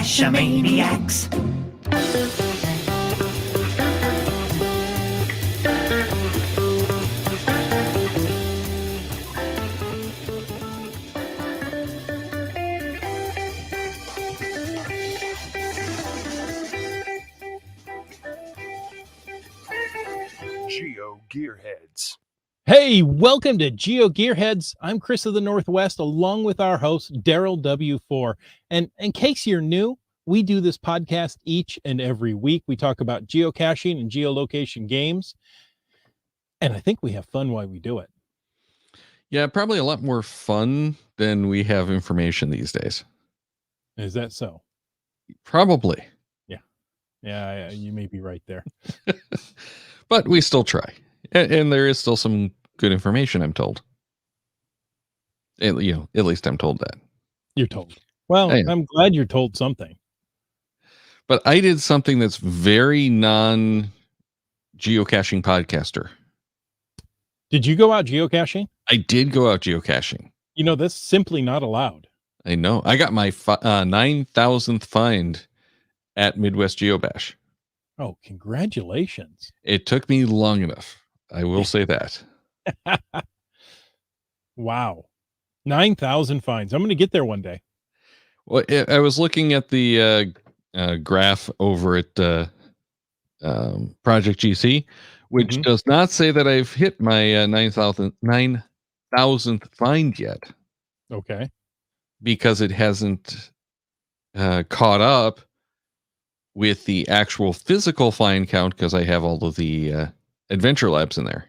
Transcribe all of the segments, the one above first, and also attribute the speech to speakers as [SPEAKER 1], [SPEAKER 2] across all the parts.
[SPEAKER 1] Geocachomaniacs.
[SPEAKER 2] Geo Gearheads.
[SPEAKER 3] Hey, welcome to Geo Gearheads. I'm Chris of the Northwest, along with our host, Darryl W4. And in case you're new, we do this podcast each and every week. We talk about geocaching and geolocation games. And I think we have fun while we do it.
[SPEAKER 4] Yeah, probably a lot more fun than we have information these days.
[SPEAKER 3] Is that so?
[SPEAKER 4] Probably.
[SPEAKER 3] Yeah, you may be right there.
[SPEAKER 4] But we still try. And there is still some good information, I'm told. At least I'm told that.
[SPEAKER 3] You're told. Well, I'm glad you're told something.
[SPEAKER 4] But I did something that's very non-geocaching podcaster.
[SPEAKER 3] Did you go out geocaching?
[SPEAKER 4] I did go out geocaching.
[SPEAKER 3] You know, that's simply not allowed.
[SPEAKER 4] I know. I got my 9,000th find at Midwest Geobash.
[SPEAKER 3] Oh, congratulations.
[SPEAKER 4] It took me long enough. I will say that.
[SPEAKER 3] Wow. 9,000 finds. I'm going to get there one day.
[SPEAKER 4] Well, I was looking at the graph over at Project GC, which does not say that I've hit my 9,000th find yet.
[SPEAKER 3] Okay.
[SPEAKER 4] Because it hasn't caught up with the actual physical find count, because I have all of the adventure labs in there.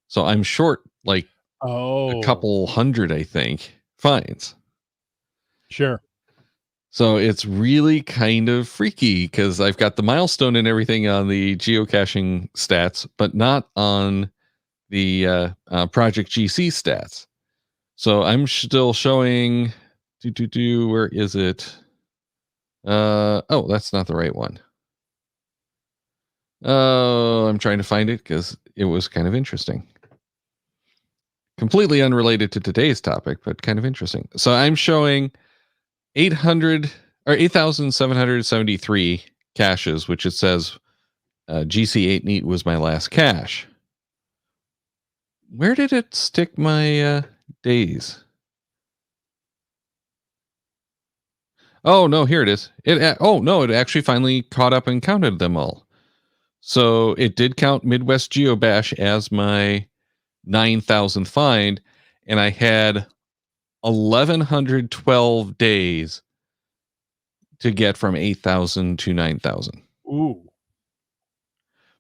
[SPEAKER 4] So I'm short like a couple hundred, I think, finds.
[SPEAKER 3] Sure.
[SPEAKER 4] So it's really kind of freaky because I've got the milestone and everything on the geocaching stats, but not on the Project GC stats. So I'm still showing where is it? Oh, that's not the right one. I'm trying to find it because it was kind of interesting. Completely unrelated to today's topic, but kind of interesting. So I'm showing 8,773 caches, which it says GC8 Neat was my last cache. Where did it stick my days? Oh, no, here it is. It actually finally caught up and counted them all. So it did count Midwest Geobash as my 9,000th find, and I had 1,112 days to get from 8,000 to 9,000.
[SPEAKER 3] Ooh.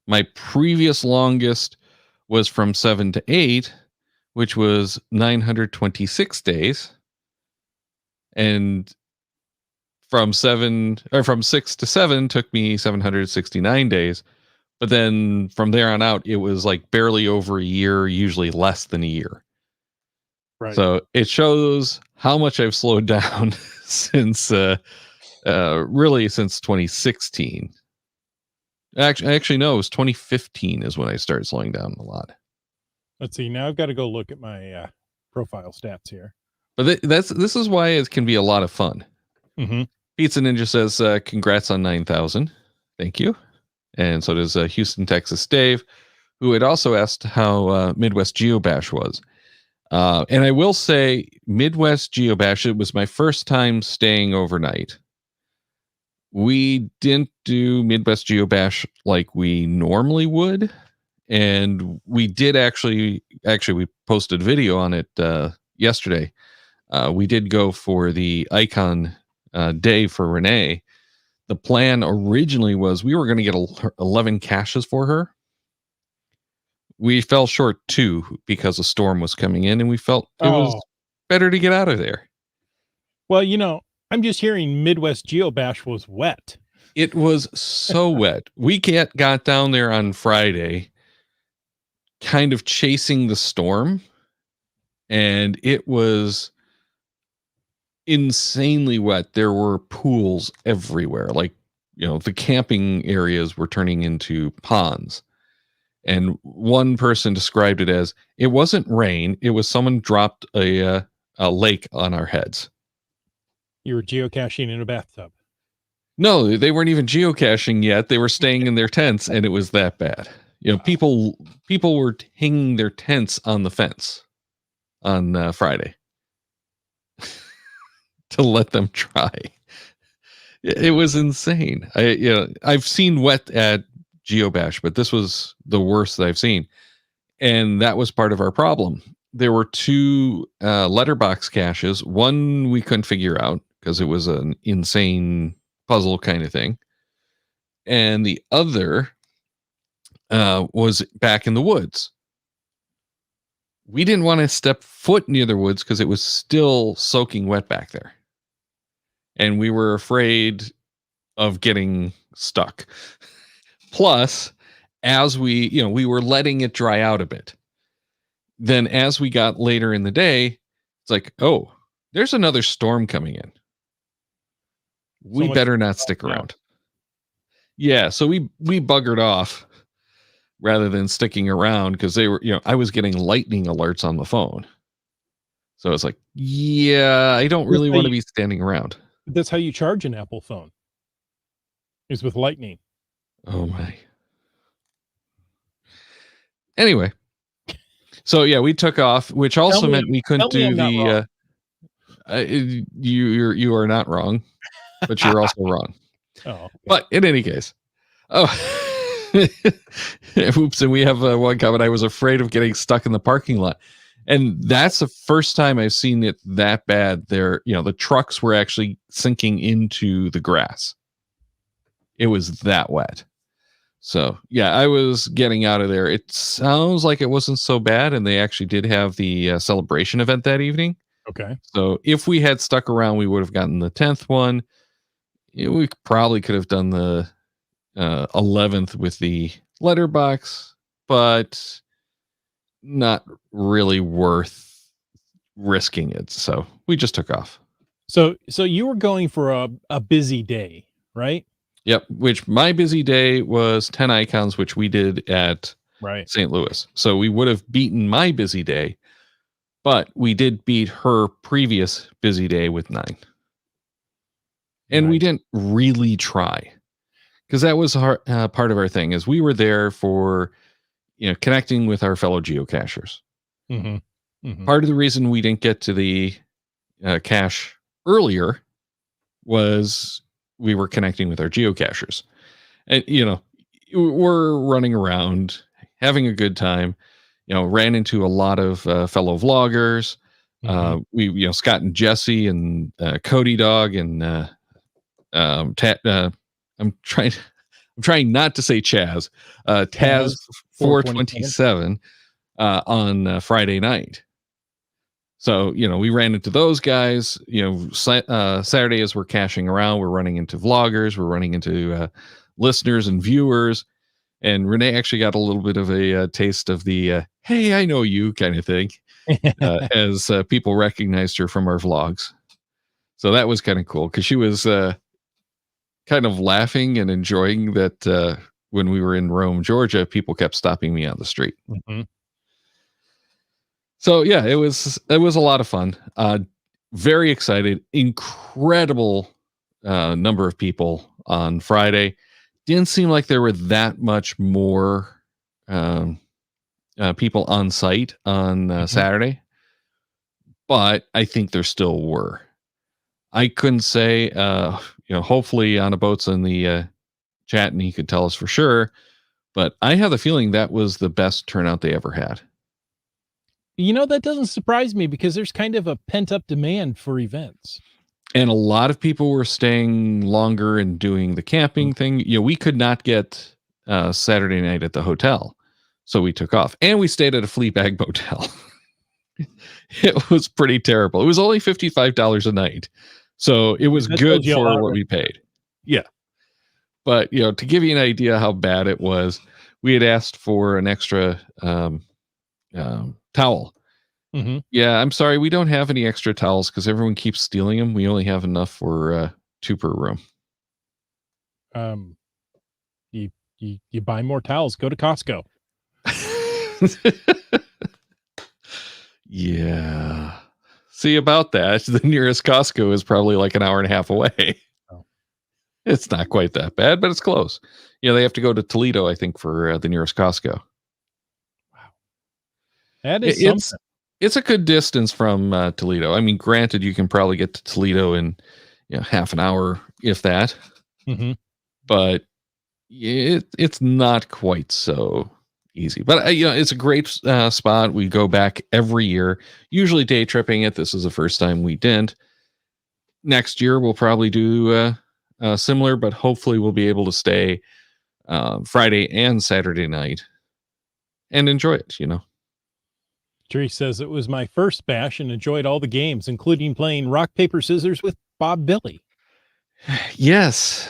[SPEAKER 4] My previous longest was from 7 to 8, which was 926 days. And from 6 to 7 took me 769 days. But then from there on out, it was like barely over a year, usually less than a year.
[SPEAKER 3] Right.
[SPEAKER 4] So it shows how much I've slowed down since really since 2016. Actually, no, it was 2015 is when I started slowing down a lot.
[SPEAKER 3] Let's see. Now I've got to go look at my profile stats here.
[SPEAKER 4] But this is why it can be a lot of fun.
[SPEAKER 3] Mm-hmm.
[SPEAKER 4] Pizza Ninja says, congrats on 9,000. Thank you. And so does Houston, Texas Dave, who had also asked how Midwest Geobash was. And I will say Midwest Geobash, it was my first time staying overnight. We didn't do Midwest Geobash like we normally would. And we did actually we posted a video on it yesterday. We did go for the icon day for Renee. The plan originally was we were going to get 11 caches for her. We fell short 2 because a storm was coming in, and we felt it was better to get out of there.
[SPEAKER 3] Well, I'm just hearing Midwest Geobash was wet.
[SPEAKER 4] It was so wet. We got down there on Friday, kind of chasing the storm, and it was insanely wet. There were pools everywhere. Like, the camping areas were turning into ponds. And one person described it as, it wasn't rain, it was someone dropped a lake on our heads.
[SPEAKER 3] You were geocaching in a bathtub.
[SPEAKER 4] No, they weren't even geocaching yet. They were staying in their tents, and it was that bad. People were hanging their tents on the fence on Friday to let them try. It was insane. I've seen wet at GeoBash, but this was the worst that I've seen, and that was part of our problem. There were two letterbox caches. One we couldn't figure out because it was an insane puzzle kind of thing, and the other was back in the woods. We didn't want to step foot near the woods because it was still soaking wet back there, and we were afraid of getting stuck. Plus, as we were letting it dry out a bit. Then as we got later in the day, it's like, oh, there's another storm coming in. We better not stick around. Yeah, so we buggered off rather than sticking around because they were, I was getting lightning alerts on the phone. So it's like, yeah, I don't really want to be standing around.
[SPEAKER 3] That's how you charge an Apple phone. Is with lightning.
[SPEAKER 4] Oh my. Anyway. So yeah, we took off, which also meant we couldn't do the you are not wrong, but you're also wrong.
[SPEAKER 3] Oh, okay.
[SPEAKER 4] But in any case. Oh. Oops, and we have one comment. I was afraid of getting stuck in the parking lot. And that's the first time I've seen it that bad. There, the trucks were actually sinking into the grass. It was that wet. So, yeah, I was getting out of there. It sounds like it wasn't so bad, and they actually did have the celebration event that evening.
[SPEAKER 3] Okay.
[SPEAKER 4] So, if we had stuck around, we would have gotten the 10th one. We probably could have done the 11th with the letterbox, but not really worth risking it. So, we just took off.
[SPEAKER 3] So you were going for a busy day, right?
[SPEAKER 4] Yep, which my busy day was 10 icons, which we did at St. Louis. So we would have beaten my busy day, but we did beat her previous busy day with 9. And we didn't really try because that was part of our thing is we were there for, connecting with our fellow geocachers.
[SPEAKER 3] Mm-hmm. Mm-hmm.
[SPEAKER 4] Part of the reason we didn't get to the cache earlier was we were connecting with our geocachers, and we're running around having a good time. Ran into a lot of fellow vloggers. Mm-hmm. We Scott and Jesse and Cody Dog and I'm trying not to say Chaz, Taz 427 on Friday night. So, we ran into those guys, Saturday as we're caching around, we're running into vloggers, we're running into listeners and viewers. And Renee actually got a little bit of a taste of the, hey, I know you kind of thing, as people recognized her from our vlogs. So that was kind of cool because she was kind of laughing and enjoying that when we were in Rome, Georgia, people kept stopping me on the street. Mm-hmm. So yeah, it was a lot of fun. Very excited. Incredible number of people on Friday. Didn't seem like there were that much more people on site on Saturday, but I think there still were. I couldn't say, hopefully Anna Boat's in the chat and he could tell us for sure, but I have the feeling that was the best turnout they ever had.
[SPEAKER 3] That doesn't surprise me because there's kind of a pent up demand for events.
[SPEAKER 4] And a lot of people were staying longer and doing the camping thing. We could not get Saturday night at the hotel. So we took off and we stayed at a Fleabag motel. It was pretty terrible. It was only $55 a night. So it was good for what we paid. Yeah. But, to give you an idea how bad it was, we had asked for an extra towel. Mm-hmm. Yeah, I'm sorry. We don't have any extra towels because everyone keeps stealing them. We only have enough for 2 per room.
[SPEAKER 3] You buy more towels. Go to Costco.
[SPEAKER 4] Yeah. See about that. The nearest Costco is probably like an hour and a half away.
[SPEAKER 3] Oh.
[SPEAKER 4] It's not quite that bad, but it's close. They have to go to Toledo, I think, for the nearest Costco.
[SPEAKER 3] That is
[SPEAKER 4] It's
[SPEAKER 3] something.
[SPEAKER 4] it's a good distance from Toledo. I mean, granted, you can probably get to Toledo in half an hour, if that.
[SPEAKER 3] Mm-hmm.
[SPEAKER 4] But it's not quite so easy. But it's a great spot. We go back every year, usually day tripping it. This is the first time we didn't. Next year we'll probably do similar, but hopefully we'll be able to stay Friday and Saturday night and enjoy it.
[SPEAKER 3] Tree says it was my first bash and enjoyed all the games, including playing rock, paper, scissors with Bob Billy.
[SPEAKER 4] Yes,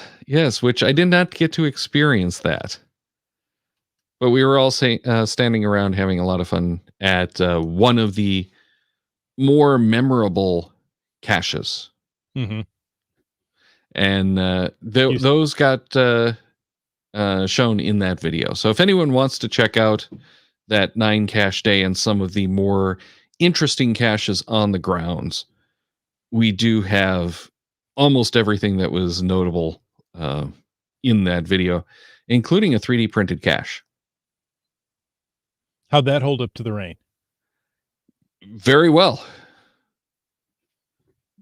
[SPEAKER 4] which I did not get to experience that. But we were all standing around having a lot of fun at one of the more memorable caches.
[SPEAKER 3] Mm-hmm.
[SPEAKER 4] And those got shown in that video. So if anyone wants to check out that 9 cache day and some of the more interesting caches on the grounds, we do have almost everything that was notable in that video, including a 3D printed cache.
[SPEAKER 3] How'd that hold up to the rain?
[SPEAKER 4] Very well.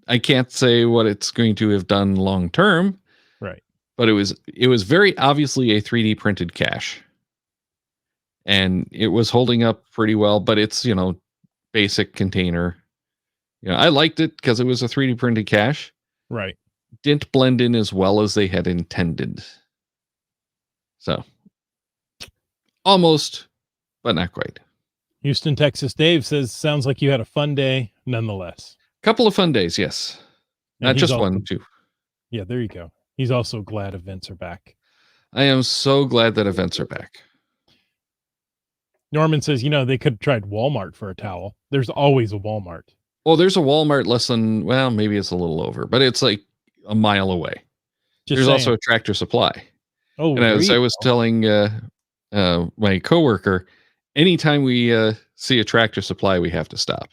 [SPEAKER 4] I can't say what it's going to have done long term,
[SPEAKER 3] right?
[SPEAKER 4] But it was very obviously a 3D printed cache, and it was holding up pretty well. But it's basic container. I liked it because it was a 3D printed cache.
[SPEAKER 3] Right.
[SPEAKER 4] Didn't blend in as well as they had intended. So almost, but not quite.
[SPEAKER 3] Houston, Texas Dave says, sounds like you had a fun day nonetheless.
[SPEAKER 4] Couple of fun days, yes. Not just one, too.
[SPEAKER 3] Yeah, there you go. He's also glad events are back.
[SPEAKER 4] I am so glad that events are back.
[SPEAKER 3] Norman says, they could have tried Walmart for a towel. There's always a Walmart.
[SPEAKER 4] Well, there's a Walmart less than, well, maybe it's a little over, but it's like a mile away. There's also a Tractor Supply.
[SPEAKER 3] Oh,
[SPEAKER 4] and as I was telling my coworker, anytime we see a Tractor Supply, we have to stop.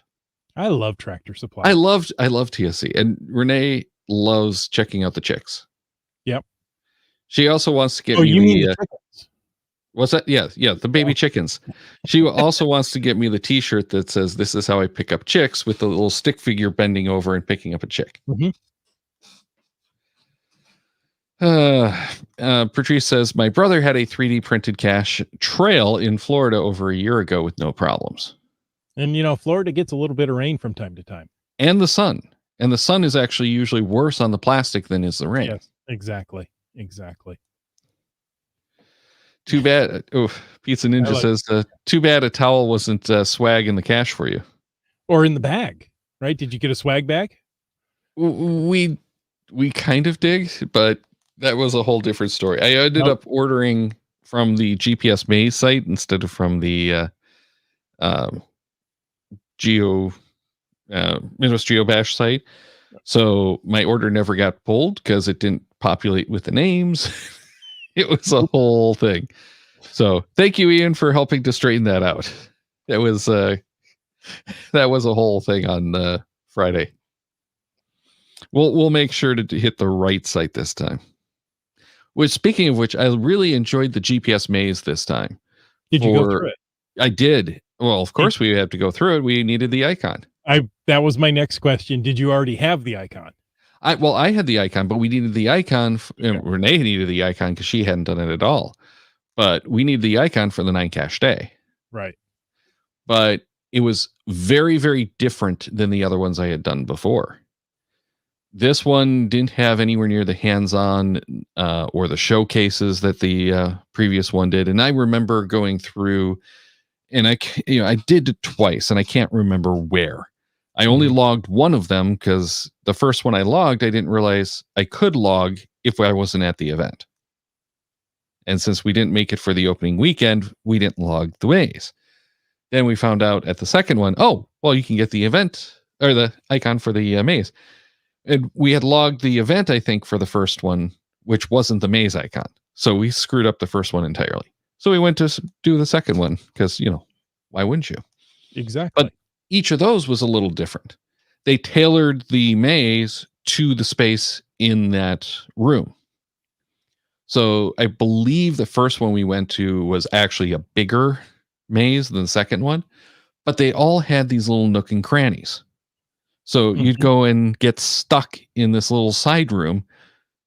[SPEAKER 3] I love Tractor Supply.
[SPEAKER 4] I love TSC, and Renee loves checking out the chicks.
[SPEAKER 3] Yep.
[SPEAKER 4] She also wants to get
[SPEAKER 3] me the chickens?
[SPEAKER 4] What's that? Yeah, the baby chickens. She also wants to get me the T-shirt that says "This is how I pick up chicks," with the little stick figure bending over and picking up a chick.
[SPEAKER 3] Mm-hmm.
[SPEAKER 4] Patrice says, my brother had a 3D printed cache trail in Florida over a year ago with no problems.
[SPEAKER 3] And, Florida gets a little bit of rain from time to time.
[SPEAKER 4] And the sun. And the sun is actually usually worse on the plastic than is the rain.
[SPEAKER 3] Yes, exactly.
[SPEAKER 4] Too bad. Oh, Pizza Ninja says, too bad a towel wasn't swag in the cache for you.
[SPEAKER 3] Or in the bag, right? Did you get a swag bag?
[SPEAKER 4] We kind of did, but that was a whole different story. I ended up ordering from the GPS Maze site instead of from the Midwest Geobash site. So my order never got pulled because it didn't populate with the names. It was a whole thing. So thank you, Ian, for helping to straighten that out. That was a whole thing on Friday. We'll make sure to hit the right site this time. Which, speaking of which, I really enjoyed the GPS Maze this time.
[SPEAKER 3] Did you go through it?
[SPEAKER 4] I did. Well, of course we had to go through it. We needed the icon.
[SPEAKER 3] That was my next question. Did you already have the icon?
[SPEAKER 4] I had the icon, but we needed the icon. Renee needed the icon because she hadn't done it at all. But we needed the icon for the 9 cache day.
[SPEAKER 3] Right.
[SPEAKER 4] But it was very, very different than the other ones I had done before. This one didn't have anywhere near the hands-on or the showcases that the previous one did. And I remember going through, and I did it twice, and I can't remember where. I only logged one of them because the first one I logged, I didn't realize I could log if I wasn't at the event. And since we didn't make it for the opening weekend, we didn't log the maze. Then we found out at the second one, you can get the event or the icon for the maze. And we had logged the event, I think, for the first one, which wasn't the maze icon. So we screwed up the first one entirely. So we went to do the second one because, why wouldn't you?
[SPEAKER 3] Exactly.
[SPEAKER 4] But each of those was a little different. They tailored the maze to the space in that room. So I believe the first one we went to was actually a bigger maze than the second one, but they all had these little nook and crannies. So you'd go and get stuck in this little side room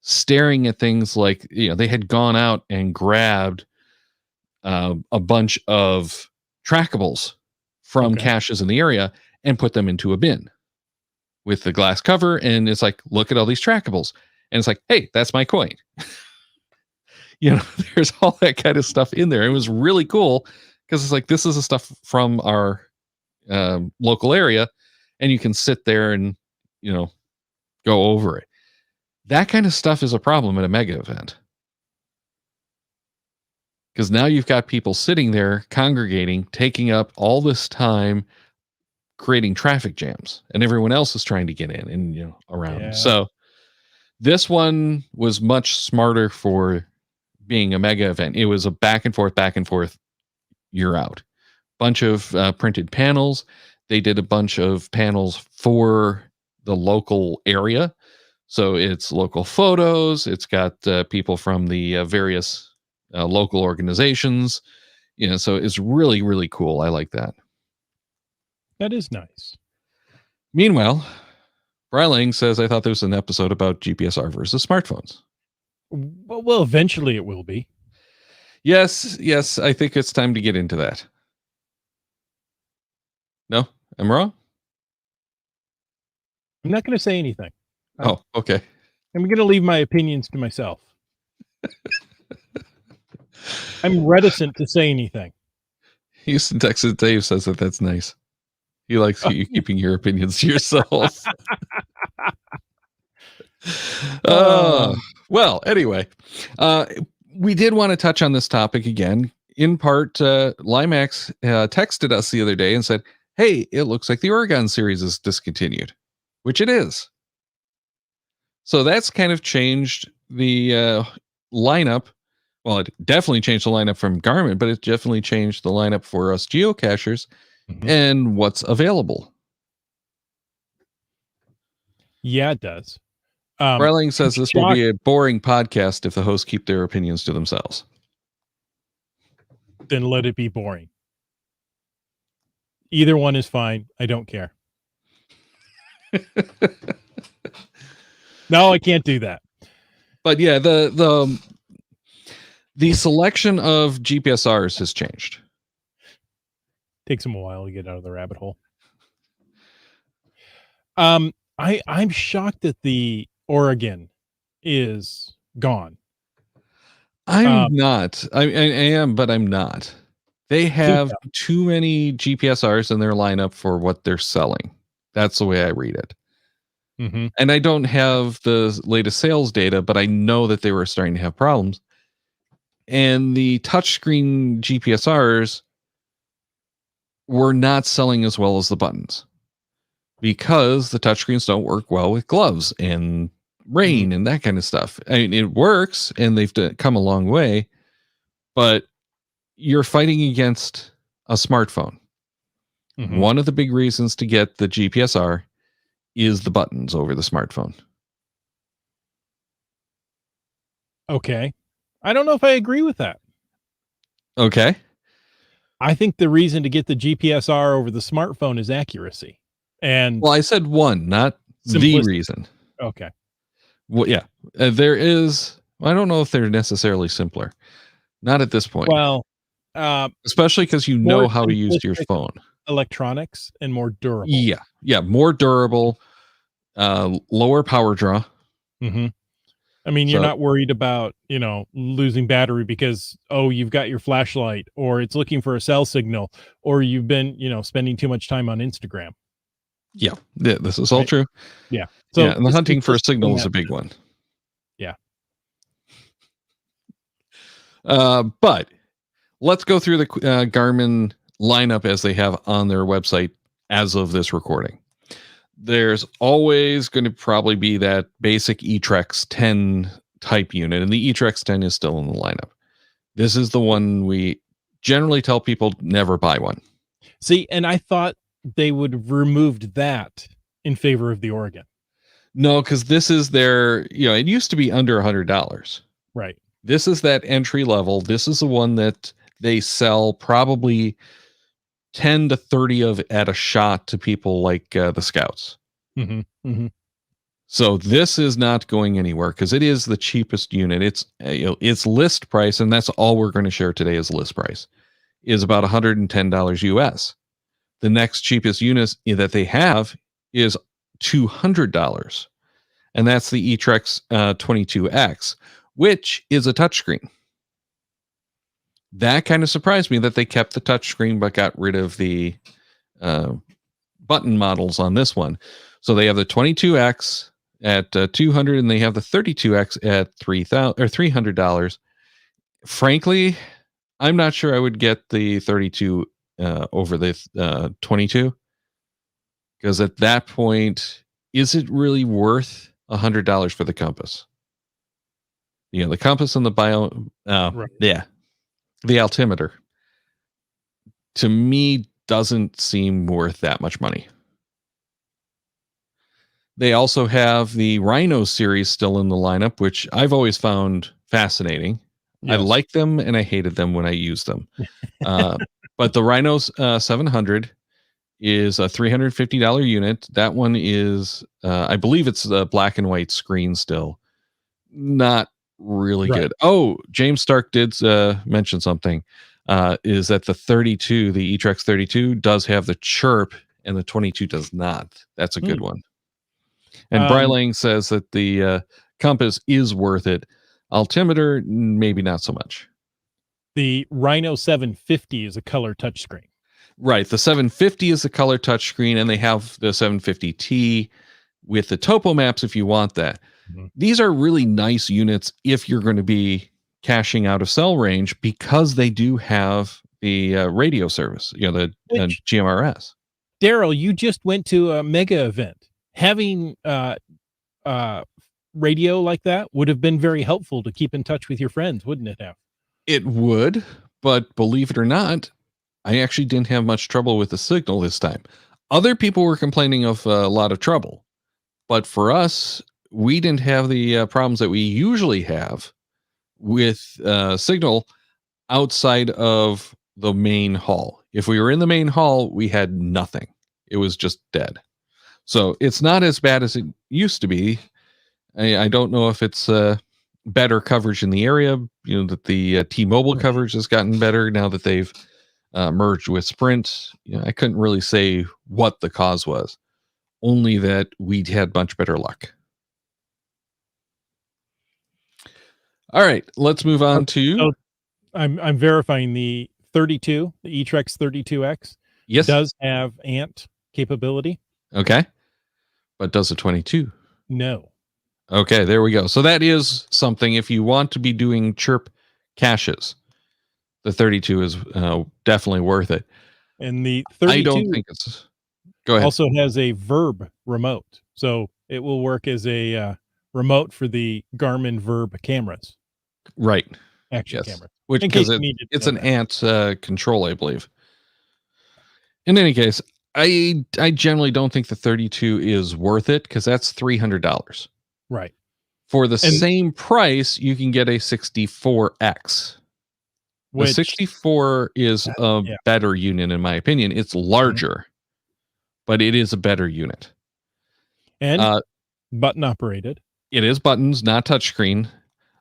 [SPEAKER 4] staring at things like, they had gone out and grabbed a bunch of trackables from caches in the area and put them into a bin with the glass cover. And it's like, look at all these trackables. And it's like, hey, that's my coin. There's all that kind of stuff in there. It was really cool because it's like, this is the stuff from our local area. And you can sit there and, go over it. That kind of stuff is a problem at a mega event. Because now you've got people sitting there congregating, taking up all this time, creating traffic jams, and everyone else is trying to get in and around. Yeah. So this one was much smarter for being a mega event. It was a back and forth, you're out. Bunch of printed panels. They did a bunch of panels for the local area. So it's local photos. It's got people from the various local organizations. So it's really, really cool. I like that.
[SPEAKER 3] That is nice.
[SPEAKER 4] Meanwhile, Bryling says, I thought there was an episode about GPSR versus smartphones.
[SPEAKER 3] Well, eventually it will be.
[SPEAKER 4] Yes. I think it's time to get into that. No, I'm wrong.
[SPEAKER 3] I'm not going to say anything.
[SPEAKER 4] Oh, okay.
[SPEAKER 3] I'm going to leave my opinions to myself. I'm reticent to say anything.
[SPEAKER 4] Houston, Texas Dave says that that's nice. He likes you keeping your opinions to yourself. Well, anyway, we did want to touch on this topic again. In part, Limax texted us the other day and said, hey, it looks like the Oregon series is discontinued, which it is. So that's kind of changed the lineup. Well, it definitely changed the lineup from Garmin, but it definitely changed the lineup for us geocachers and what's available.
[SPEAKER 3] Yeah, it does.
[SPEAKER 4] Bryling says this will be a boring podcast if the hosts keep their opinions to themselves.
[SPEAKER 3] Then let it be boring. Either one is fine. I don't care. No, I can't do that.
[SPEAKER 4] But yeah, the selection of GPSRs has changed.
[SPEAKER 3] Takes them a while to get out of the rabbit hole. I'm shocked that the Oregon is gone.
[SPEAKER 4] I'm not. I am, but I'm not. They have too many GPSRs in their lineup for what they're selling. That's the way I read it. And I don't have the latest sales data, but I know that they were starting to have problems. And the touchscreen GPSRs were not selling as well as the buttons because the touchscreens don't work well with gloves and rain and that kind of stuff. I mean, it works and they've come a long way, but you're fighting against a smartphone. One of the big reasons to get the GPSR is the buttons over the smartphone.
[SPEAKER 3] Okay. I don't know if I agree with that.
[SPEAKER 4] Okay.
[SPEAKER 3] I think the reason to get the GPSR over the smartphone is accuracy. And
[SPEAKER 4] well, I said one, not the reason.
[SPEAKER 3] Okay.
[SPEAKER 4] Well, yeah, there is. I don't know if they're necessarily simpler. Not at this point.
[SPEAKER 3] Well,
[SPEAKER 4] especially because you know how to use your phone.
[SPEAKER 3] Electronics and more durable.
[SPEAKER 4] Yeah, more durable, lower power draw.
[SPEAKER 3] I mean, you're not worried about, losing battery because, you've got your flashlight or it's looking for a cell signal or you've been, spending too much time on Instagram.
[SPEAKER 4] Yeah, this is all true.
[SPEAKER 3] Yeah.
[SPEAKER 4] So and the hunting for a signal is a big one.
[SPEAKER 3] Yeah.
[SPEAKER 4] But let's go through the Garmin lineup as they have on their website as of this recording. There's always going to probably be that basic Etrex 10 type unit, and the Etrex 10 is still in the lineup. This is the one we generally tell people never buy one.
[SPEAKER 3] See, and I thought they would have removed that in favor of the Oregon.
[SPEAKER 4] No, because this is their, it used to be under $100.
[SPEAKER 3] Right.
[SPEAKER 4] This is that entry level. This is the one that they sell probably 10 to 30 of at a shot to people like the Scouts.
[SPEAKER 3] Mm-hmm. Mm-hmm.
[SPEAKER 4] So this is not going anywhere because it is the cheapest unit. It's list price, and that's all we're going to share today is list price, is about $110 US. The next cheapest unit that they have is $200, and that's the Etrex 22X, which is a touchscreen. That kind of surprised me that they kept the touchscreen but got rid of the button models on this one. So they have the 22X at $200, and they have the 32X at $300. Frankly, I'm not sure I would get the 32 over the 22, because at that point, is it really worth $100 for the compass? The compass and the
[SPEAKER 3] Right.
[SPEAKER 4] the altimeter, to me, doesn't seem worth that much money. They also have the Rhino series still in the lineup, which I've always found fascinating.
[SPEAKER 3] Yes.
[SPEAKER 4] I like them and I hated them when I used them. But the Rhino 700 is a $350 unit. That one is, I believe it's a black and white screen still. Not really
[SPEAKER 3] Right.
[SPEAKER 4] good. Oh, James Stark did mention something. Is that the 32, the Etrex 32, does have the chirp and the 22 does not. That's a good one. And Brylang says that the compass is worth it. Altimeter, maybe not so much.
[SPEAKER 3] The Rhino 750 is a color touchscreen.
[SPEAKER 4] Right. The 750 is the color touchscreen, and they have the 750T with the topo maps if you want that. Mm-hmm. These are really nice units if you're going to be caching out of cell range, because they do have the radio service, the GMRS.
[SPEAKER 3] Darryl, you just went to a mega event. Having radio like that would have been very helpful to keep in touch with your friends, wouldn't it have?
[SPEAKER 4] It would, but believe it or not, I actually didn't have much trouble with the signal this time. Other people were complaining of a lot of trouble, but for us, we didn't have the problems that we usually have with signal outside of the main hall. If we were in the main hall, we had nothing. It was just dead. So it's not as bad as it used to be. I don't know if it's better coverage in the area, that the T-Mobile coverage has gotten better now that they've merged with Sprint. I couldn't really say what the cause was, only that we'd had much better luck. All right, let's move on to...
[SPEAKER 3] So I'm verifying the 32, the Etrex 32X.
[SPEAKER 4] Yes.
[SPEAKER 3] Does have ANT capability.
[SPEAKER 4] Okay. But does the 22?
[SPEAKER 3] No.
[SPEAKER 4] Okay, there we go. So that is something, if you want to be doing chirp caches, the 32 is definitely worth it.
[SPEAKER 3] And the 32
[SPEAKER 4] I don't think it's... Go ahead.
[SPEAKER 3] Also has a Verb remote. So it will work as a remote for the Garmin Verb cameras.
[SPEAKER 4] Right.
[SPEAKER 3] Action cameras.
[SPEAKER 4] Which, because it's an ANT control, I believe. In any case, I generally don't think the 32 is worth it, because that's $300.
[SPEAKER 3] Right.
[SPEAKER 4] For the same price, you can get a 64X. The 64 is a better unit, in my opinion. It's larger, but it is a better unit.
[SPEAKER 3] And button operated.
[SPEAKER 4] It is buttons, not touchscreen.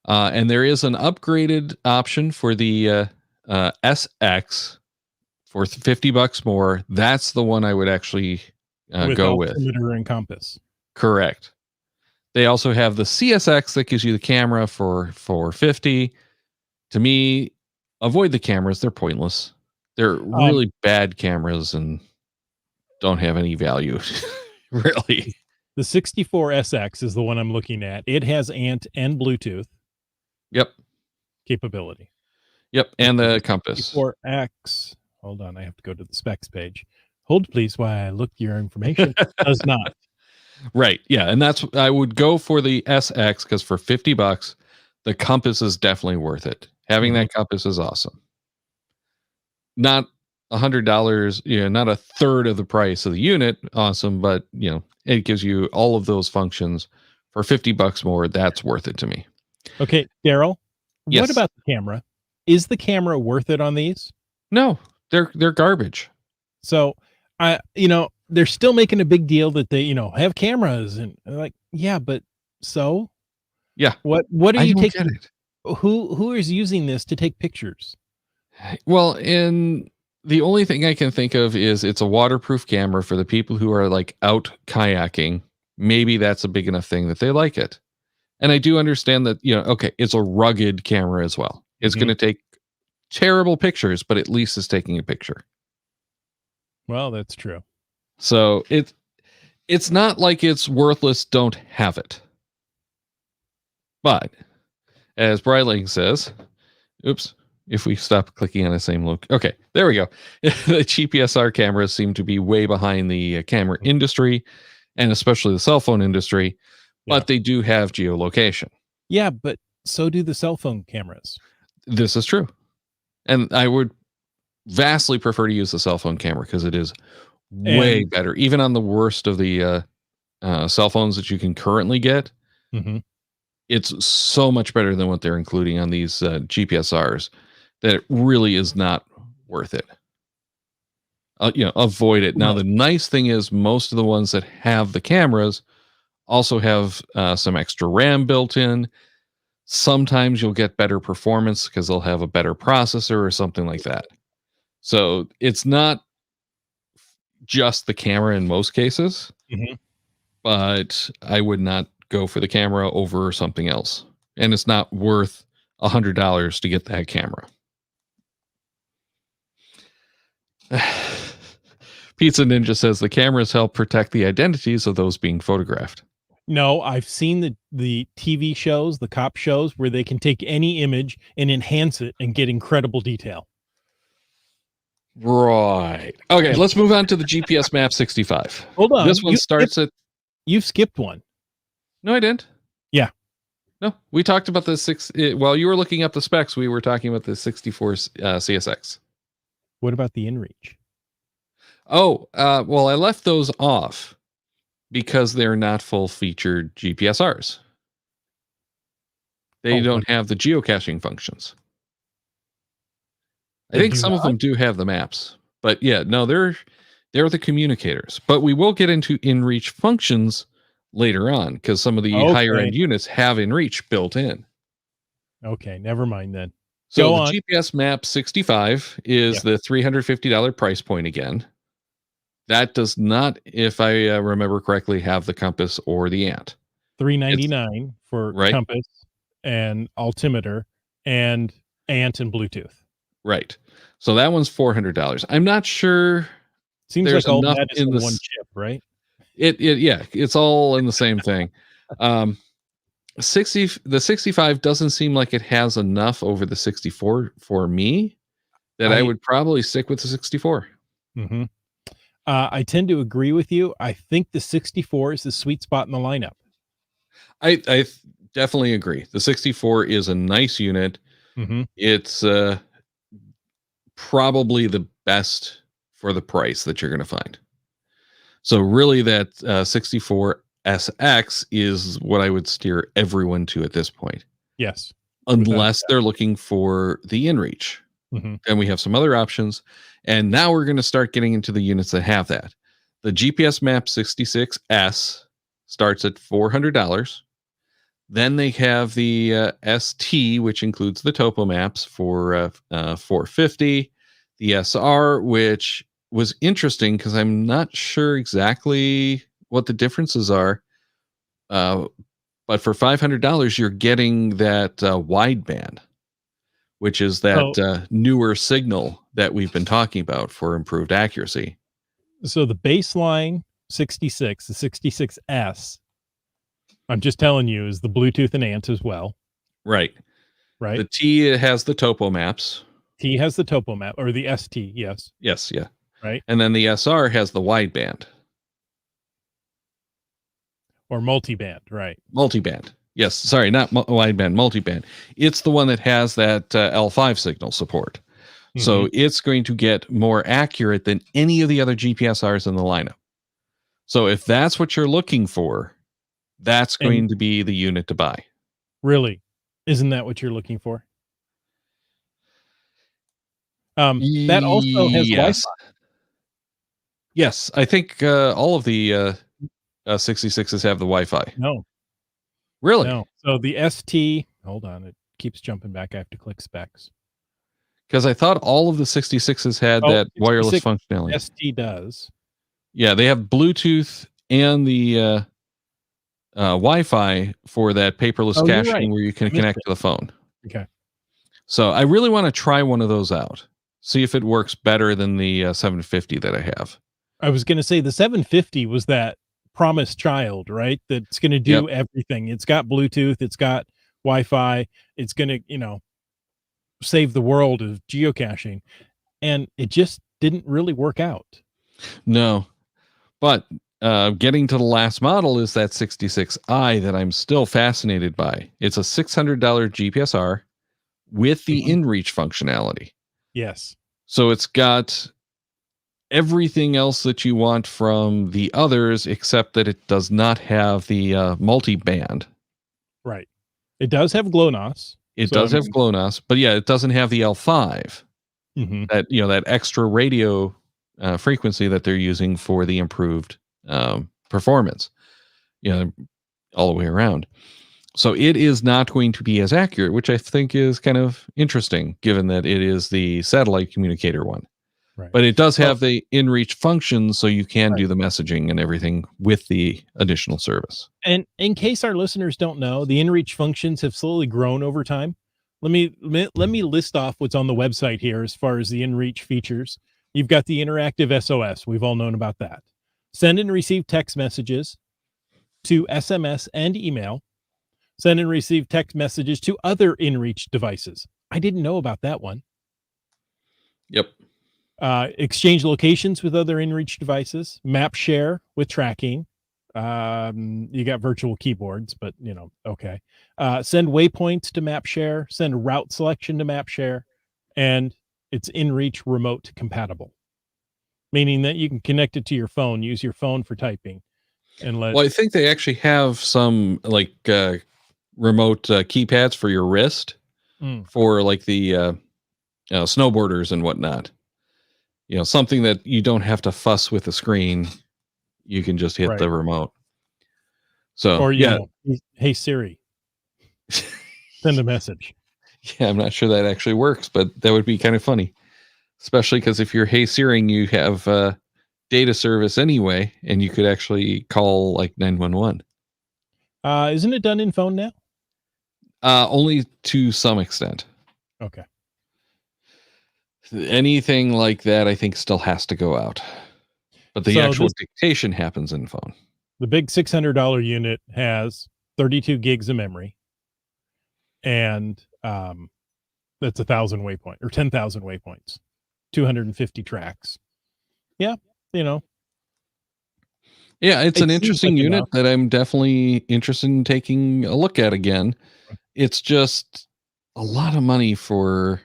[SPEAKER 4] And there is an upgraded option for the SX for $50 more. That's the one I would actually go with.
[SPEAKER 3] Altimeter and compass.
[SPEAKER 4] Correct. They also have the CSX that gives you the camera for $50. To me, avoid the cameras. They're pointless. They're really bad cameras and don't have any value, really.
[SPEAKER 3] The 64SX is the one I'm looking at. It has ANT and Bluetooth.
[SPEAKER 4] Yep.
[SPEAKER 3] Capability.
[SPEAKER 4] Yep, and the compass.
[SPEAKER 3] 64X. Hold on, I have to go to the specs page. Hold please while I look your information. Does not.
[SPEAKER 4] Right. Yeah, and I would go for the SX, because for $50, the compass is definitely worth it. Having that compass is awesome. Not $100, not a third of the price of the unit. Awesome, but it gives you all of those functions for $50 more. That's worth it to me.
[SPEAKER 3] Okay, Darryl, What about the camera? Is the camera worth it on these?
[SPEAKER 4] No, they're garbage.
[SPEAKER 3] So they're still making a big deal that they, have cameras and like, yeah, but so
[SPEAKER 4] Yeah.
[SPEAKER 3] what are
[SPEAKER 4] I
[SPEAKER 3] you
[SPEAKER 4] don't
[SPEAKER 3] taking?
[SPEAKER 4] get it.
[SPEAKER 3] Who is using this to take pictures?
[SPEAKER 4] Well, and the only thing I can think of is it's a waterproof camera for the people who are like out kayaking. Maybe that's a big enough thing that they like it. And I do understand that, okay, it's a rugged camera as well. It's going to take terrible pictures, but at least it's taking a picture.
[SPEAKER 3] Well, that's true.
[SPEAKER 4] So it's not like it's worthless. Don't have it. But as Breiling says, oops, if we stop clicking on the same look. Okay, there we go. The GPSR cameras seem to be way behind the camera industry and especially the cell phone industry, but they do have geolocation.
[SPEAKER 3] Yeah, but so do the cell phone cameras.
[SPEAKER 4] This is true. And I would vastly prefer to use the cell phone camera because it is way better. Even on the worst of the cell phones that you can currently get, it's so much better than what they're including on these GPSRs that it really is not worth it. Avoid it. Now, the nice thing is most of the ones that have the cameras also have some extra RAM built in. Sometimes you'll get better performance because they'll have a better processor or something like that. So it's not just the camera in most cases, but I would not go for the camera over something else. And it's not worth $100 to get that camera. Pizza Ninja says the cameras help protect the identities of those being photographed.
[SPEAKER 3] No, I've seen the TV shows, the cop shows, where they can take any image and enhance it and get incredible detail.
[SPEAKER 4] Right. Okay, let's move on to the GPS Map 65.
[SPEAKER 3] Hold on.
[SPEAKER 4] This one starts at...
[SPEAKER 3] You skipped one.
[SPEAKER 4] No, I didn't.
[SPEAKER 3] Yeah.
[SPEAKER 4] No, we talked about the while you were looking up the specs, we were talking about the 64 CSX.
[SPEAKER 3] What about the Inreach?
[SPEAKER 4] Oh, well, I left those off because they're not full-featured GPSRs. They don't have the geocaching functions. I think some of them do have the maps, but yeah, no, they're the communicators. But we will get into Inreach Functions later on because some of the higher end units have Inreach built in.
[SPEAKER 3] Okay, never mind then.
[SPEAKER 4] So the GPS Map 65 is the $350 price point again. That does not, if I remember correctly, have the compass or the ant.
[SPEAKER 3] $399 for compass and altimeter and ant and Bluetooth.
[SPEAKER 4] Right. So that one's $400. I'm not sure.
[SPEAKER 3] Seems like all that is in one chip, right?
[SPEAKER 4] It's all in the same thing. The 65 doesn't seem like it has enough over the 64 for me that I would probably stick with the 64.
[SPEAKER 3] I tend to agree with you. I think the 64 is the sweet spot in the lineup.
[SPEAKER 4] I definitely agree. The 64 is a nice unit. It's probably the best for the price that you're going to find. So really that 64 SX is what I would steer everyone to at this point.
[SPEAKER 3] Yes.
[SPEAKER 4] Unless they're looking for the Inreach. And we have some other options. And now we're going to start getting into the units that have that. The GPS Map 66S starts at $400. Then they have the ST, which includes the topo maps for $450. The SR, which was interesting because I'm not sure exactly what the differences are. But for $500, you're getting that wideband, which is that newer signal that we've been talking about for improved accuracy.
[SPEAKER 3] So the baseline 66, the 66S, I'm just telling you, is the Bluetooth and ant as well.
[SPEAKER 4] Right. The T has the topo maps.
[SPEAKER 3] T has the topo map, or the ST, yes.
[SPEAKER 4] Yes, yeah.
[SPEAKER 3] Right.
[SPEAKER 4] And then the SR has the wideband.
[SPEAKER 3] Or multiband, right.
[SPEAKER 4] Multiband. Yes, sorry, not wideband, multiband. It's the one that has that L5 signal support. So it's going to get more accurate than any of the other GPSRs in the lineup. So if that's what you're looking for, that's going to be the unit to buy.
[SPEAKER 3] Really? Isn't that what you're looking for? That also has
[SPEAKER 4] Yes.
[SPEAKER 3] Wi-Fi.
[SPEAKER 4] Yes, I think all of the 66s have the Wi-Fi.
[SPEAKER 3] No,
[SPEAKER 4] Really?
[SPEAKER 3] no. So the ST, hold on, it keeps jumping back. I have to click specs.
[SPEAKER 4] Because I thought all of the 66s had
[SPEAKER 3] Oh,
[SPEAKER 4] that wireless
[SPEAKER 3] 66
[SPEAKER 4] functionality.
[SPEAKER 3] ST does.
[SPEAKER 4] Yeah, they have Bluetooth and the Wi-Fi for that paperless
[SPEAKER 3] Oh, you're
[SPEAKER 4] caching
[SPEAKER 3] right.
[SPEAKER 4] where you can
[SPEAKER 3] I missed
[SPEAKER 4] connect
[SPEAKER 3] it.
[SPEAKER 4] to the phone.
[SPEAKER 3] Okay.
[SPEAKER 4] So I really want to try one of those out. See if it works better than the 750 that I have.
[SPEAKER 3] I was going to say the 750 was that promised child, right? That's going to
[SPEAKER 4] Yep.
[SPEAKER 3] do everything. It's got Bluetooth, it's got Wi-Fi, it's going to, save the world of geocaching. And it just didn't really work out.
[SPEAKER 4] No, but getting to the last model is that 66i that I'm still fascinated by. It's a $600 GPSR with the
[SPEAKER 3] Mhm.
[SPEAKER 4] Inreach functionality.
[SPEAKER 3] Yes.
[SPEAKER 4] So it's got everything else that you want from the others, except that it does not have the multi-band.
[SPEAKER 3] Right. It does have GLONASS.
[SPEAKER 4] It
[SPEAKER 3] So,
[SPEAKER 4] does have GLONASS, but yeah, it doesn't have the L5.
[SPEAKER 3] Mhm.
[SPEAKER 4] That extra radio frequency that they're using for the improved performance. All the way around. So it is not going to be as accurate, which I think is kind of interesting, given that it is the satellite communicator one.
[SPEAKER 3] Right.
[SPEAKER 4] But it does
[SPEAKER 3] Well,
[SPEAKER 4] have the Inreach functions, so you can
[SPEAKER 3] right.
[SPEAKER 4] do the messaging and everything with the additional service.
[SPEAKER 3] And in case our listeners don't know, the Inreach functions have slowly grown over time. Let me list off what's on the website here as far as the Inreach features. You've got the interactive SOS. We've all known about that. Send and receive text messages to SMS and email. Send and receive text messages to other Inreach devices. I didn't know about that one.
[SPEAKER 4] Yep.
[SPEAKER 3] Exchange locations with other Inreach devices. Map share with tracking. You got virtual keyboards, but okay. Send waypoints to map share, send route selection to map share, and it's Inreach remote compatible, meaning that you can connect it to your phone, use your phone for typing, and
[SPEAKER 4] Well, I think they actually have some remote keypads for your wrist for like the snowboarders and whatnot. Something that you don't have to fuss with the screen. You can just hit
[SPEAKER 3] right.
[SPEAKER 4] the remote. So,
[SPEAKER 3] Or
[SPEAKER 4] yeah.
[SPEAKER 3] Hey Siri, send a message.
[SPEAKER 4] Yeah, I'm not sure that actually works, but that would be kind of funny. Especially because if you're Hey Siri, you have data service anyway, and you could actually call like 911.
[SPEAKER 3] Isn't it done in phone now?
[SPEAKER 4] Only to some extent.
[SPEAKER 3] Okay.
[SPEAKER 4] Anything like that, I think, still has to go out. But the actual dictation happens in phone.
[SPEAKER 3] The big $600 unit has 32 gigs of memory, and that's 1,000 waypoint or 10,000 waypoints, 250 tracks. Yeah,
[SPEAKER 4] Yeah, it's an interesting unit that I'm definitely interested in taking a look at again. It's just a lot of money for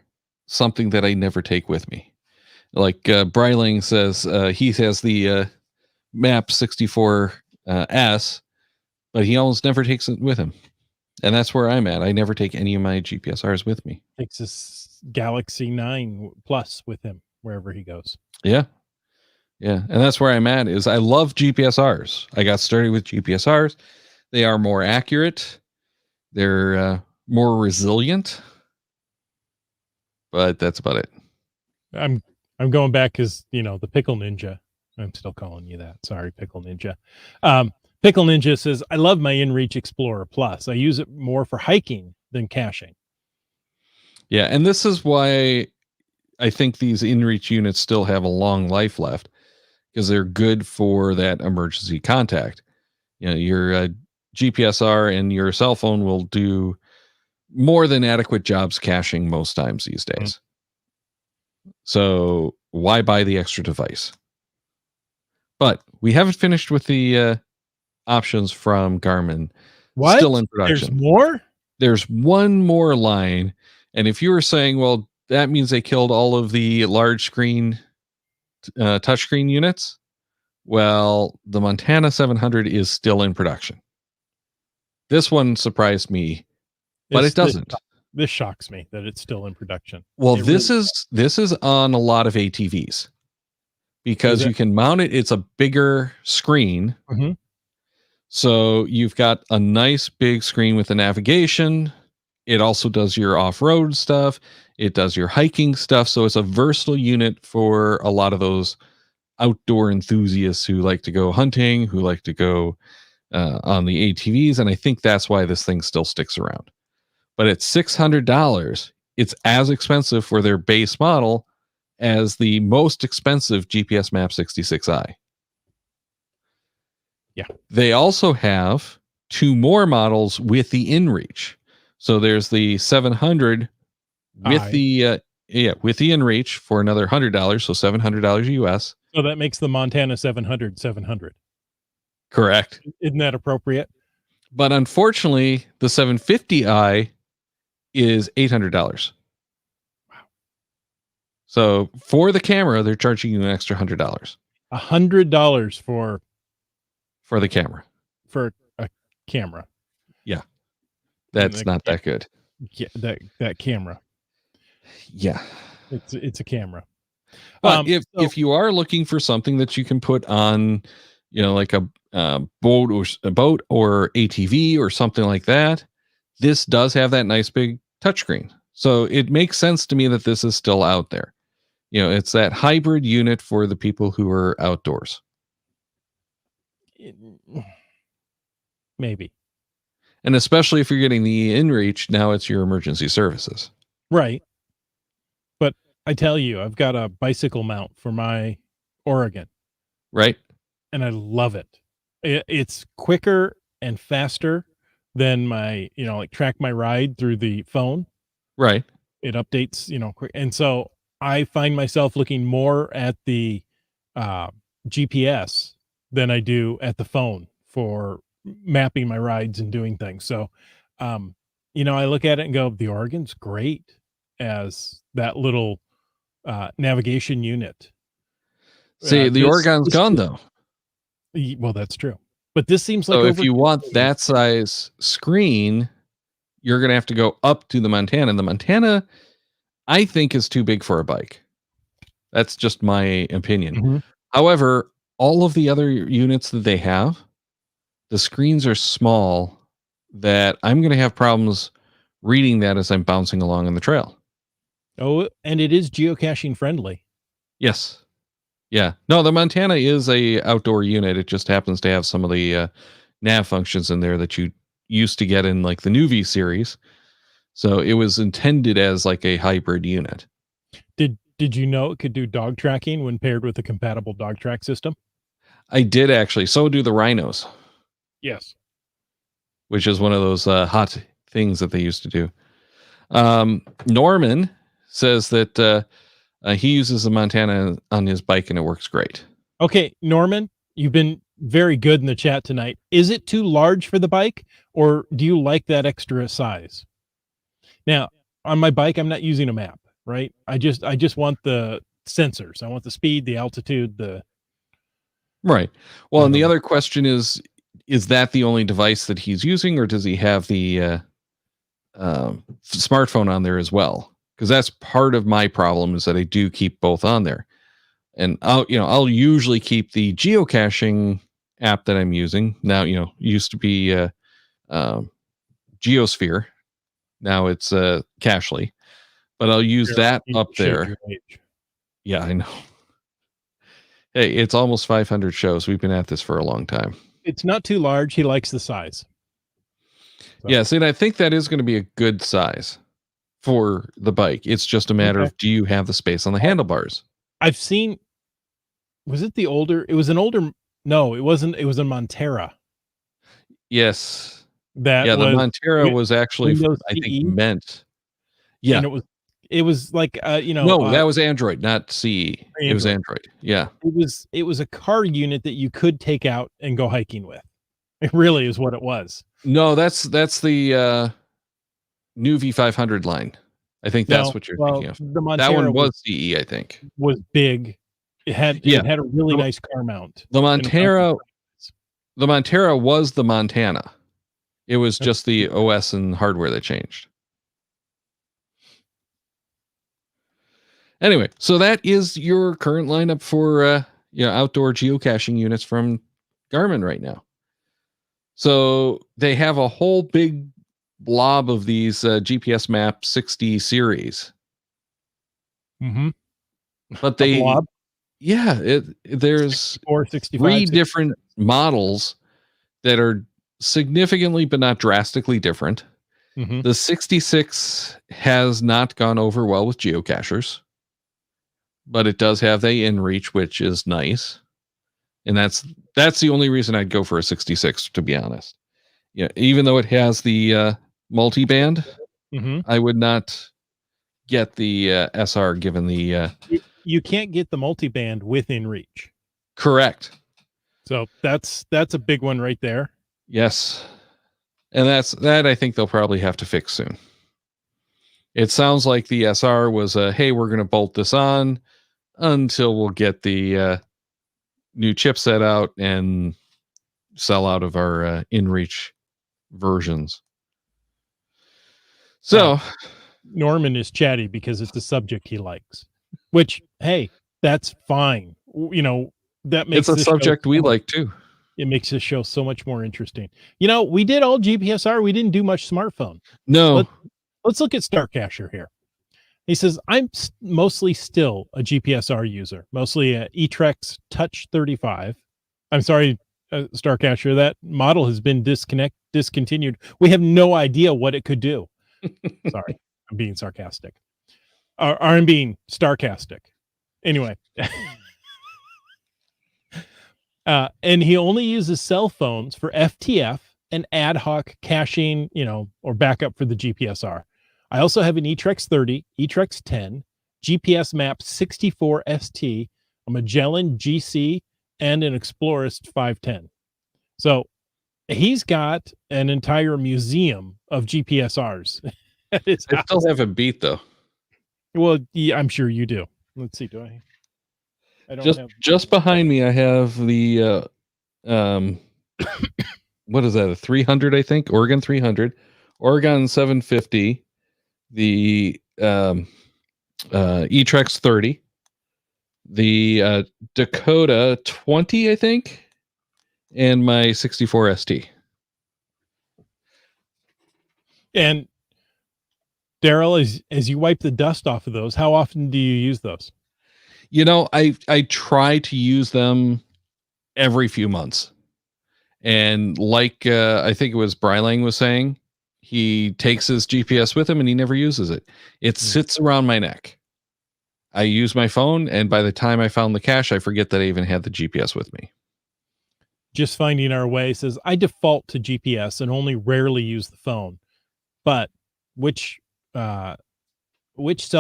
[SPEAKER 4] something that I never take with me. Like Breiling says, he has the Map 64 S, but he almost never takes it with him. And that's where I'm at. I never take any of my GPSRs with me.
[SPEAKER 3] Takes his Galaxy 9 Plus with him wherever he goes.
[SPEAKER 4] Yeah. Yeah. And that's where I'm at is I love GPSRs. I got started with GPSRs. They are more accurate. They're more resilient. But that's about it.
[SPEAKER 3] I'm going back because the Pickle Ninja. I'm still calling you that. Sorry, Pickle Ninja. Pickle Ninja says, I love my InReach Explorer Plus. I use it more for hiking than caching.
[SPEAKER 4] Yeah, and this is why I think these InReach units still have a long life left, because they're good for that emergency contact. Your GPSR and your cell phone will do more than adequate jobs caching most times these days. So why buy the extra device? But we haven't finished with the options from Garmin.
[SPEAKER 3] What?
[SPEAKER 4] Still in production.
[SPEAKER 3] There's more?
[SPEAKER 4] There's one more line. And if you were saying, well, that means they killed all of the large screen touchscreen units. Well, the Montana 700 is still in production. This one surprised me, but it doesn't.
[SPEAKER 3] This shocks me that it's still in production.
[SPEAKER 4] Well,
[SPEAKER 3] It
[SPEAKER 4] this
[SPEAKER 3] really
[SPEAKER 4] is on a lot of ATVs because
[SPEAKER 3] Is it?
[SPEAKER 4] you can mount it. It's a bigger screen.
[SPEAKER 3] Mhm.
[SPEAKER 4] So you've got a nice big screen with the navigation. It also does your off-road stuff. It does your hiking stuff. So it's a versatile unit for a lot of those outdoor enthusiasts who like to go hunting, who like to go on the ATVs. And I think that's why this thing still sticks around. But at $600, it's as expensive for their base model as the most expensive GPS Map 66i.
[SPEAKER 3] Yeah.
[SPEAKER 4] They also have 2 more models with the Inreach. So there's the 700 with the Inreach for another $100, so $700 US.
[SPEAKER 3] So that makes the Montana 700 700.
[SPEAKER 4] Correct.
[SPEAKER 3] Isn't that appropriate?
[SPEAKER 4] But unfortunately, the 750i is $800.
[SPEAKER 3] Wow.
[SPEAKER 4] So for the camera, they're charging you an extra $100
[SPEAKER 3] $100
[SPEAKER 4] for the camera.
[SPEAKER 3] for a camera.
[SPEAKER 4] Yeah. That's not that good.
[SPEAKER 3] Yeah, that camera.
[SPEAKER 4] Yeah.
[SPEAKER 3] It's a camera.
[SPEAKER 4] But if you are looking for something that you can put on, like a boat or ATV or something like that, this does have that nice big touchscreen. So it makes sense to me that this is still out there. It's that hybrid unit for the people who are outdoors.
[SPEAKER 3] Maybe.
[SPEAKER 4] And especially if you're getting the InReach, now it's your emergency services.
[SPEAKER 3] Right. But I tell you, I've got a bicycle mount for my Oregon.
[SPEAKER 4] Right.
[SPEAKER 3] And I love it. It's quicker and faster than my, like track my ride through the phone.
[SPEAKER 4] Right.
[SPEAKER 3] It updates, quick. And so I find myself looking more at the GPS than I do at the phone for mapping my rides and doing things. So, I look at it and go, the Oregon's great as that little navigation unit.
[SPEAKER 4] See, the Oregon's gone though.
[SPEAKER 3] Well, that's true. But this seems like
[SPEAKER 4] so if you want that size screen, you're going to have to go up to the Montana. The Montana, I think, is too big for a bike. That's just my opinion.
[SPEAKER 3] Mm-hmm.
[SPEAKER 4] However, all of the other units that they have, the screens are small that I'm going to have problems reading that as I'm bouncing along on the trail.
[SPEAKER 3] Oh, and it is geocaching friendly.
[SPEAKER 4] Yes. Yeah. No, the Montana is a outdoor unit. It just happens to have some of the nav functions in there that you used to get in like the new V series. So it was intended as like a hybrid unit.
[SPEAKER 3] Did you know it could do dog tracking when paired with a compatible dog track system?
[SPEAKER 4] I did actually. So do the rhinos.
[SPEAKER 3] Yes.
[SPEAKER 4] Which is one of those hot things that they used to do. Norman says that he uses the Montana on his bike and it works great.
[SPEAKER 3] Okay, Norman, you've been very good in the chat tonight. Is it too large for the bike, or do you like that extra size? Now, on my bike, I'm not using a map, right? I just want the sensors. I want the speed, the altitude, the
[SPEAKER 4] right. Well, and the other question is that the only device that he's using, or does he have the smartphone on there as well? Because that's part of my problem is that I do keep both on there. And I'll usually keep the geocaching app that I'm using. Now, used to be Geosphere. Now it's Cachly. But I'll use that up there. Yeah, I know. Hey, it's almost 500 shows. We've been at this for a long time.
[SPEAKER 3] It's not too large. He likes the size.
[SPEAKER 4] So. Yes, and I think that is going to be a good size for the bike. It's just a matter of, do you have the space on the handlebars?
[SPEAKER 3] I've seen, was it the older? It was an older, no, it wasn't. It was a Montera.
[SPEAKER 4] Yes.
[SPEAKER 3] The
[SPEAKER 4] Montera was actually, I think, meant. Yeah.
[SPEAKER 3] And it was like,
[SPEAKER 4] no, that was Android, not CE. Android. It was Android. Yeah.
[SPEAKER 3] It was a car unit that you could take out and go hiking with. It really is what it was.
[SPEAKER 4] No, that's the new V500 line. I think that's what you're thinking of. That one was CE, I think.
[SPEAKER 3] Was big. It had a really nice car mount.
[SPEAKER 4] The Montera was the Montana. It was just the OS and hardware that changed. Anyway, so that is your current lineup for outdoor geocaching units from Garmin right now. So they have a whole big blob of these GPS Map 60 series.
[SPEAKER 3] Mm-hmm.
[SPEAKER 4] But
[SPEAKER 3] A blob?
[SPEAKER 4] There's
[SPEAKER 3] 64, 65,
[SPEAKER 4] 3
[SPEAKER 3] 66.
[SPEAKER 4] different models that are significantly but not drastically different.
[SPEAKER 3] Mm-hmm.
[SPEAKER 4] The 66 has not gone over well with geocachers, but it does have the Inreach, which is nice. And that's the only reason I'd go for a 66, to be honest. Yeah, even though it has the multi-band,
[SPEAKER 3] Mm-hmm.
[SPEAKER 4] I would not get the SR given the
[SPEAKER 3] You can't get the multi-band with Inreach.
[SPEAKER 4] correct.
[SPEAKER 3] So that's a big one right there.
[SPEAKER 4] Yes. And that I think they'll probably have to fix soon. It sounds like the SR was hey, we're going to bolt this on until we'll get the new chipset out and sell out of our Inreach versions. So
[SPEAKER 3] Norman is chatty because it's a subject he likes, which, hey, that's fine. That makes
[SPEAKER 4] it's a subject we like too.
[SPEAKER 3] It makes this show so much more interesting. We did all GPSR. We didn't do much smartphone.
[SPEAKER 4] No.
[SPEAKER 3] Let's look at Starcacher here. He says, I'm mostly still a GPSR user, mostly a Etrex Touch 35. I'm sorry, Starcacher, that model has been discontinued. We have no idea what it could do. Sorry, I'm being sarcastic. I'm being starcastic. Anyway. And he only uses cell phones for FTF and ad hoc caching, or backup for the GPSR. I also have an Etrex 30, Etrex 10, GPS Map 64 ST, a Magellan GC, and an Explorist 510. So he's got an entire museum of GPSRs.
[SPEAKER 4] I still haven't beat though.
[SPEAKER 3] Well, yeah, I'm sure you do. Let's see. Do I? I don't
[SPEAKER 4] just behind me. I have the what is that? A 300, I think. Oregon 300, Oregon 750, the Etrex 30, the Dakota 20, I think, and my 64 ST.
[SPEAKER 3] And Darryl, as you wipe the dust off of those, how often do you use those?
[SPEAKER 4] I try to use them every few months. And like I think it was Brylang was saying, he takes his GPS with him and he never uses it. It sits around my neck. I use my phone, and by the time I found the cache, I forget that I even had the GPS with me.
[SPEAKER 3] Just Finding Our Way says, I default to GPS and only rarely use the phone. But which cell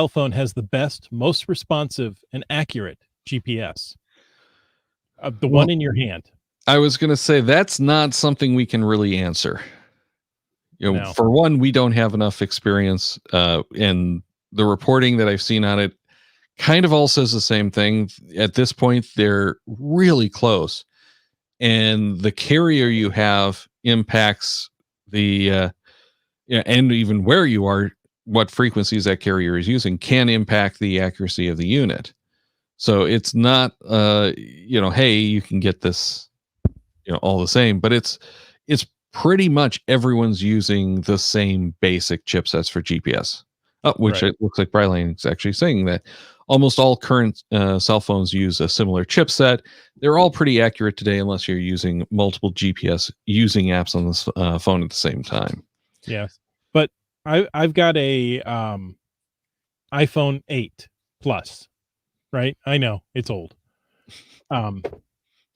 [SPEAKER 3] phone has the best, most responsive, and accurate GPS? One in your hand.
[SPEAKER 4] I was going to say that's not something we can really answer.
[SPEAKER 3] No.
[SPEAKER 4] For one, we don't have enough experience, and the reporting that I've seen on it kind of all says the same thing. At this point, they're really close, and the carrier you have impacts the and even where you are, what frequencies that carrier is using can impact the accuracy of the unit. So it's not hey, you can get this all the same, but it's pretty much everyone's using the same basic chipsets for GPS, which It looks like Brylan is actually saying that almost all current cell phones use a similar chipset. They're all pretty accurate today, unless you're using multiple GPS using apps on this phone at the same time.
[SPEAKER 3] Yes, but I've got a iPhone 8 Plus, right? I know it's old.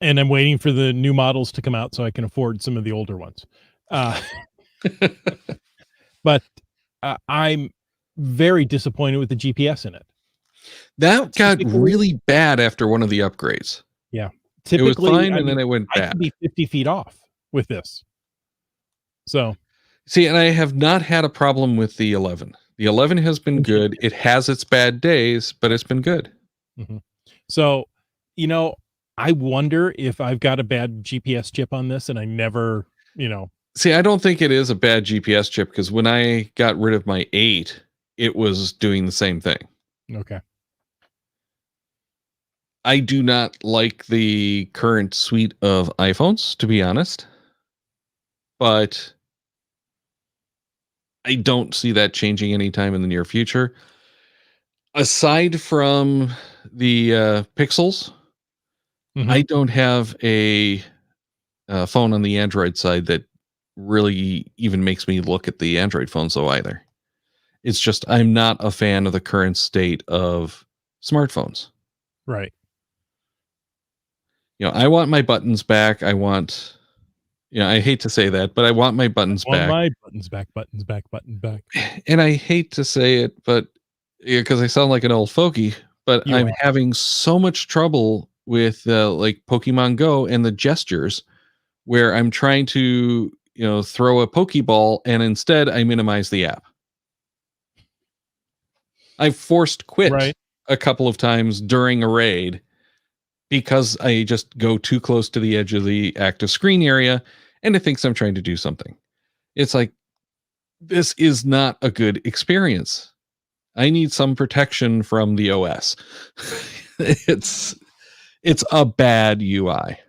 [SPEAKER 3] And I'm waiting for the new models to come out so I can afford some of the older ones. But I'm very disappointed with the GPS in it.
[SPEAKER 4] That got really bad after one of the upgrades.
[SPEAKER 3] Yeah.
[SPEAKER 4] Typically, it was fine, and then it went bad.
[SPEAKER 3] I could be 50 feet off with this. So.
[SPEAKER 4] See, and I have not had a problem with the 11. The 11 has been good. It has its bad days, but it's been good.
[SPEAKER 3] Mm-hmm. So, I wonder if I've got a bad GPS chip on this and I never,
[SPEAKER 4] See, I don't think it is a bad GPS chip, because when I got rid of my 8, it was doing the same thing.
[SPEAKER 3] Okay.
[SPEAKER 4] I do not like the current suite of iPhones, to be honest, but I don't see that changing anytime in the near future. Aside from the Pixels,
[SPEAKER 3] Mhm.
[SPEAKER 4] I don't have a phone on the Android side that really even makes me look at the Android phones, though, either. It's just I'm not a fan of the current state of smartphones.
[SPEAKER 3] Right.
[SPEAKER 4] I want my buttons back. I hate to say that, but I want my buttons
[SPEAKER 3] Want
[SPEAKER 4] back.
[SPEAKER 3] my buttons back, buttons back, button back.
[SPEAKER 4] And I hate to say it, but because I sound like an old fogey, but
[SPEAKER 3] You
[SPEAKER 4] I'm
[SPEAKER 3] are.
[SPEAKER 4] having so much trouble with like Pokemon Go and the gestures where I'm trying to, throw a Pokeball and instead I minimize the app. I forced quit
[SPEAKER 3] Right.
[SPEAKER 4] a couple of times during a raid because I just go too close to the edge of the active screen area and it thinks I'm trying to do something. It's like, this is not a good experience. I need some protection from the OS. it's a bad UI.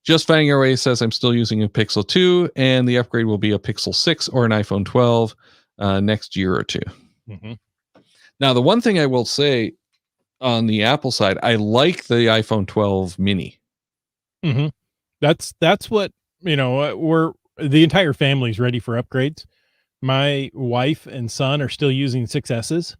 [SPEAKER 4] Just Finding Our Way says I'm still using a Pixel 2 and the upgrade will be a Pixel 6 or an iPhone 12 next year or two.
[SPEAKER 3] Mhm.
[SPEAKER 4] Now, the one thing I will say on the Apple side, I like the iPhone 12 mini.
[SPEAKER 3] Mhm. That's what, we're the entire family's ready for upgrades. My wife and son are still using 6S's,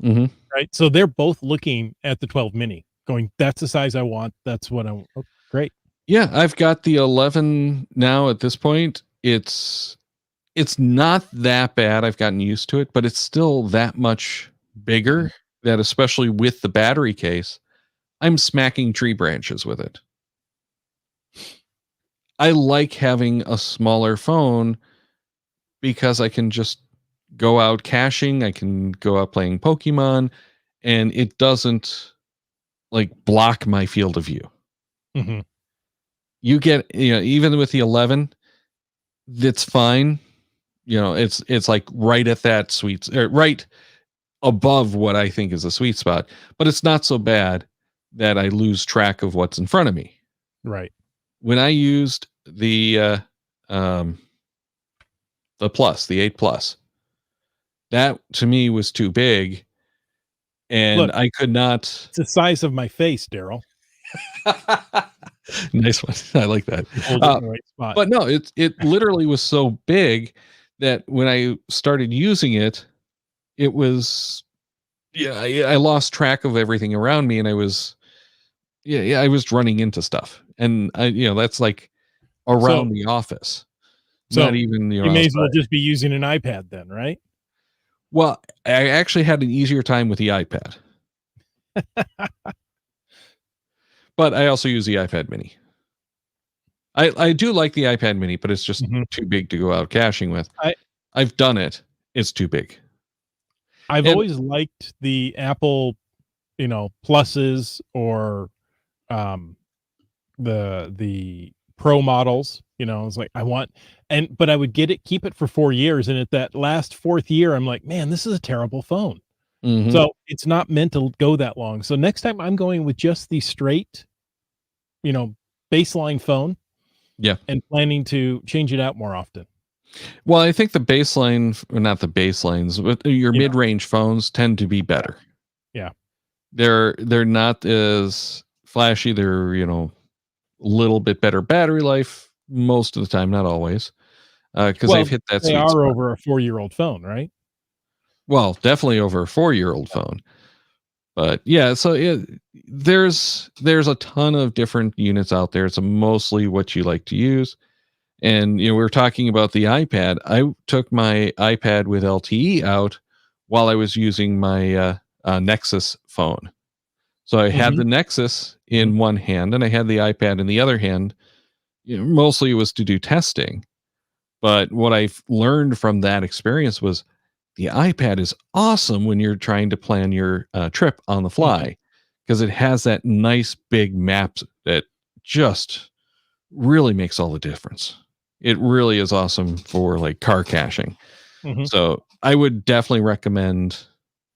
[SPEAKER 4] Mm-hmm.
[SPEAKER 3] right? So they're both looking at the 12 mini going, that's the size I want. That's what I want. Oh, great.
[SPEAKER 4] Yeah, I've got the 11 now at this point. It's not that bad. I've gotten used to it, but it's still that much bigger that, especially with the battery case, I'm smacking tree branches with it. I like having a smaller phone because I can just go out caching, I can go out playing Pokemon, and it doesn't like block my field of view.
[SPEAKER 3] Mhm.
[SPEAKER 4] You get, even with the 11, that's fine. It's like right at that right above what I think is a sweet spot, but it's not so bad that I lose track of what's in front of me.
[SPEAKER 3] Right.
[SPEAKER 4] When I used the 8 Plus, that to me was too big and
[SPEAKER 3] Look,
[SPEAKER 4] I could not.
[SPEAKER 3] it's the size of my face, Darryl.
[SPEAKER 4] Nice one. I like that.
[SPEAKER 3] You hold it in the right spot.
[SPEAKER 4] But no, it literally was so big that when I started using it, it was, yeah, I lost track of everything around me and I was, I was running into stuff. And that's like
[SPEAKER 3] So
[SPEAKER 4] around the office, not
[SPEAKER 3] so
[SPEAKER 4] even,
[SPEAKER 3] you may as well
[SPEAKER 4] outside.
[SPEAKER 3] just be using an iPad then, right?
[SPEAKER 4] Well, I actually had an easier time with the iPad, but I also use the iPad mini. I do like the iPad mini, but it's just
[SPEAKER 3] Mhm.
[SPEAKER 4] too big to go out caching with.
[SPEAKER 3] I
[SPEAKER 4] I've done it. It's too big.
[SPEAKER 3] I've
[SPEAKER 4] And
[SPEAKER 3] always liked the Apple, pluses or um the pro models, it's like I want but I would keep it for 4 years, and at that last 4th year I'm like, "Man, this is a terrible phone."
[SPEAKER 4] mhm.
[SPEAKER 3] So, it's not meant to go that long. So next time I'm going with just the straight, you know, baseline phone
[SPEAKER 4] Yeah.
[SPEAKER 3] and planning to change it out more often.
[SPEAKER 4] Well, I think the baseline, or not the baselines, but your
[SPEAKER 3] You know?
[SPEAKER 4] mid-range phones tend to be better.
[SPEAKER 3] Yeah.
[SPEAKER 4] They're not as flashy. They're, a little bit better battery life most of the time, not always, because they've
[SPEAKER 3] Well,
[SPEAKER 4] hit that
[SPEAKER 3] they
[SPEAKER 4] sweet
[SPEAKER 3] are
[SPEAKER 4] spot.
[SPEAKER 3] over a 4-year-old phone, right?
[SPEAKER 4] Well, definitely over a 4-year-old phone. But yeah, so there's a ton of different units out there. It's mostly what you like to use. And we were talking about the iPad. I took my iPad with LTE out while I was using my Nexus phone. So I had
[SPEAKER 3] Mhm.
[SPEAKER 4] the Nexus
[SPEAKER 3] Mhm.
[SPEAKER 4] in one hand and I had the iPad in the other hand. Mostly it was to do testing. But what I've learned from that experience was the iPad is awesome when you're trying to plan your trip on the
[SPEAKER 3] Mhm.
[SPEAKER 4] fly because it has that nice big map that just really makes all the difference. It really is awesome for like car caching.
[SPEAKER 3] Mhm.
[SPEAKER 4] So I would definitely recommend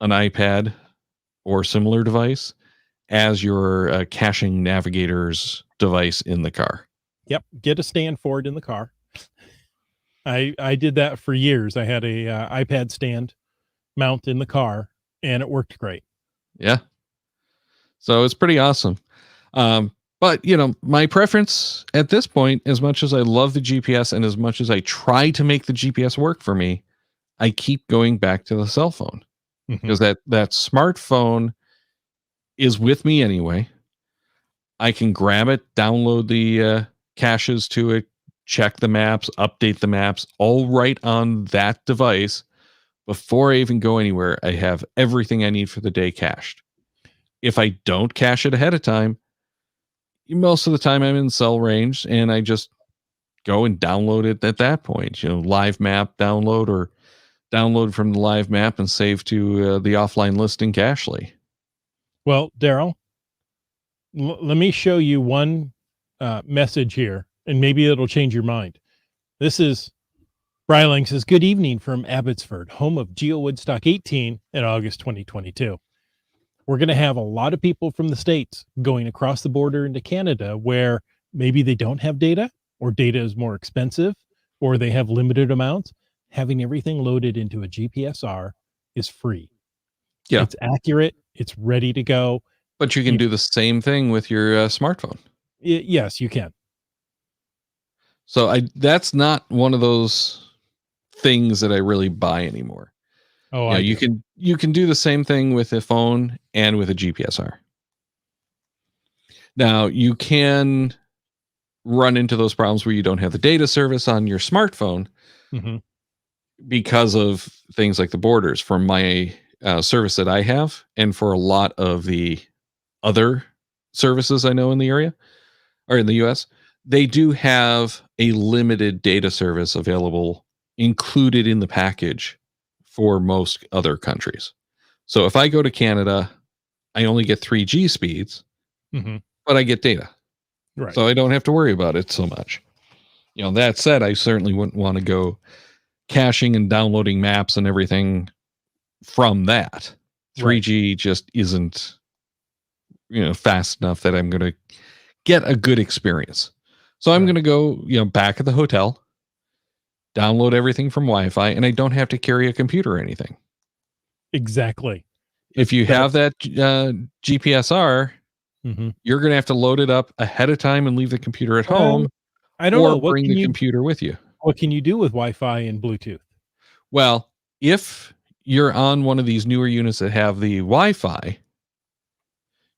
[SPEAKER 4] an iPad or similar device. as your caching navigator's device in the car.
[SPEAKER 3] Yep. Get a stand for it in the car. I did that for years. I had a iPad stand mount in the car, and it worked great.
[SPEAKER 4] Yeah. So it's pretty awesome. But my preference at this point, as much as I love the GPS and as much as I try to make the GPS work for me, I keep going back to the cell phone because that smartphone is with me anyway. I can grab it, download the caches to it, check the maps, update the maps, all right on that device. Before I even go anywhere, I have everything I need for the day cached. If I don't cache it ahead of time, most of the time I'm in cell range and I just go and download it at that point. Live map download or download from the live map and save to the offline listing cachely.
[SPEAKER 3] Well, Darryl, let me show you one message here, and maybe it'll change your mind. This is Bryling says, good evening from Abbotsford, home of Geo Woodstock 18 in August 2022. We're going to have a lot of people from the States going across the border into Canada where maybe they don't have data, or data is more expensive, or they have limited amounts. Having everything loaded into a GPSR is free.
[SPEAKER 4] Yeah.
[SPEAKER 3] It's accurate. It's ready to go.
[SPEAKER 4] But you can do the same thing with your smartphone.
[SPEAKER 3] Yes, you can.
[SPEAKER 4] So that's not one of those things that I really buy anymore.
[SPEAKER 3] Oh,
[SPEAKER 4] you can do the same thing with a phone and with a GPSR. Now you can run into those problems where you don't have the data service on your smartphone because of things like the borders. For my service that I have, and for a lot of the other services I know in the area or in the US, they do have a limited data service available included in the package for most other countries. So if I go to Canada, I only get 3G speeds, but I get data.
[SPEAKER 3] Right.
[SPEAKER 4] So I don't have to worry about it so much. That said, I certainly wouldn't want to go caching and downloading maps and everything from that. 3G just isn't, fast enough that I'm going to get a good experience. So I'm going to go, back at the hotel, download everything from Wi-Fi, and I don't have to carry a computer or anything.
[SPEAKER 3] Exactly.
[SPEAKER 4] If you have that GPSR, you're going to have to load it up ahead of time and leave the computer at home.
[SPEAKER 3] I don't know.
[SPEAKER 4] Bring the computer with you.
[SPEAKER 3] What can you do with Wi-Fi and Bluetooth?
[SPEAKER 4] Well, if you're on one of these newer units that have the Wi-Fi,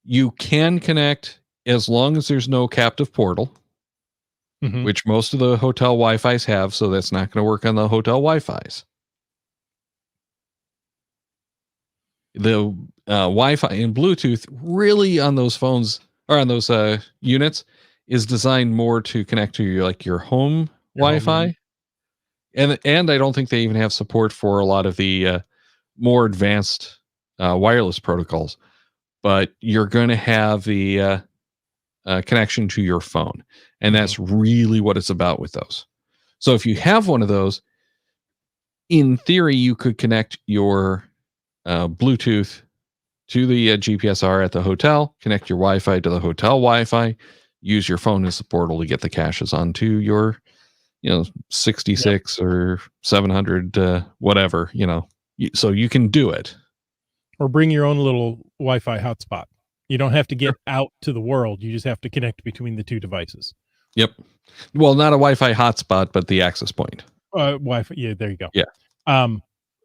[SPEAKER 4] you can connect as long as there's no captive portal, which most of the hotel Wi-Fis have, so that's not going to work on the hotel Wi-Fis. The Wi-Fi and Bluetooth really on those phones or on those units is designed more to connect to your home Wi-Fi. And I don't think they even have support for a lot of the more advanced wireless protocols, but you're going to have the connection to your phone. And that's really what it's about with those. So if you have one of those, in theory, you could connect your Bluetooth to the GPSR at the hotel, connect your Wi-Fi to the hotel Wi-Fi, use your phone as the portal to get the caches onto your 66 or 700 whatever, so you can do it.
[SPEAKER 3] Or bring your own little Wi-Fi hotspot. You don't have to get out to the world. You just have to connect between the two devices.
[SPEAKER 4] Yep. Well, not a Wi-Fi hotspot, but the access point.
[SPEAKER 3] Wi-Fi. Yeah, there you go.
[SPEAKER 4] Yeah.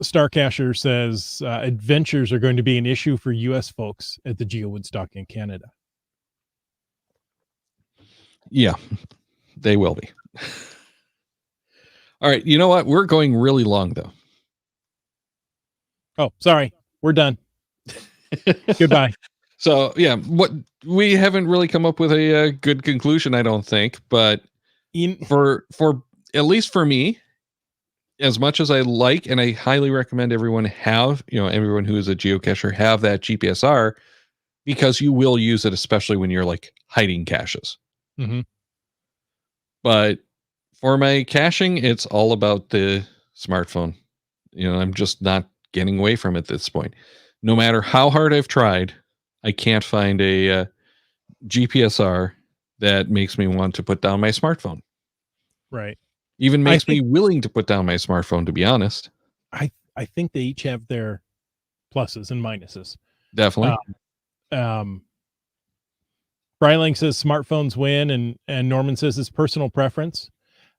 [SPEAKER 3] Starcacher says adventures are going to be an issue for U.S. folks at the Geo Woodstock in Canada.
[SPEAKER 4] Yeah, they will be. All right. You know what? We're going really long, though.
[SPEAKER 3] Oh, sorry. We're done. Goodbye.
[SPEAKER 4] So, yeah, we haven't really come up with a good conclusion, I don't think. But for at least for me, as much as I like, and I highly recommend everyone have, everyone who is a geocacher have that GPSR, because you will use it, especially when you're hiding caches. But for my caching, it's all about the smartphone. I'm just not getting away from it at this point. No matter how hard I've tried, I can't find a GPSR that makes me want to put down my smartphone.
[SPEAKER 3] Right.
[SPEAKER 4] Even makes me willing to put down my smartphone, to be honest.
[SPEAKER 3] I think they each have their pluses and minuses.
[SPEAKER 4] Definitely.
[SPEAKER 3] Bryling says smartphones win, and Norman says it's personal preference.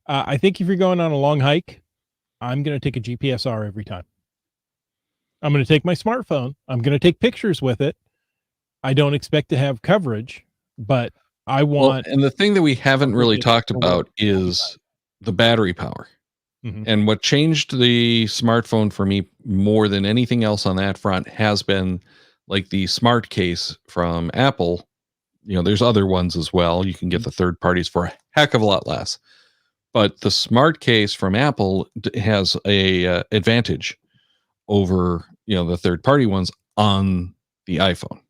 [SPEAKER 3] I think if you're going on a long hike, I'm going to take a GPSR every time. I'm going to take my smartphone. I'm going to take pictures with it. I don't expect to have coverage, but I want...
[SPEAKER 4] and the thing that we haven't really talked about is the battery power.
[SPEAKER 3] Mhm.
[SPEAKER 4] And what changed the smartphone for me more than anything else on that front has been like the smart case from Apple. You know, there's other ones as well. You can get the third parties for a heck of a lot less. But the smart case from Apple has a advantage over, you know, the third party ones on the iPhone.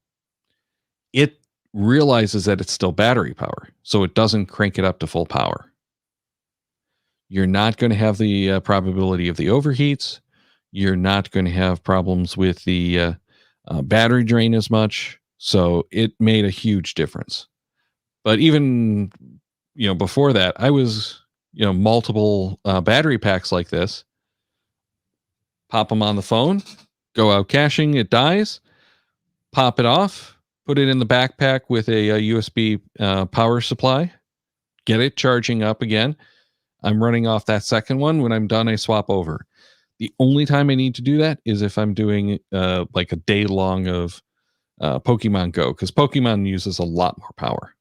[SPEAKER 4] It realizes that it's still battery power, so it doesn't crank it up to full power. You're not going to have the probability of the overheats. You're not going to have problems with the battery drain as much. So it made a huge difference. But even, you know, before that, I was, you know, multiple battery packs like this. Pop them on the phone, go out caching, it dies, pop it off, put it in the backpack with a USB power supply, get it charging up again. I'm running off that second one. When I'm done, I swap over. The only time I need to do that is if I'm doing like a day long of Pokemon Go, because Pokemon uses a lot more power.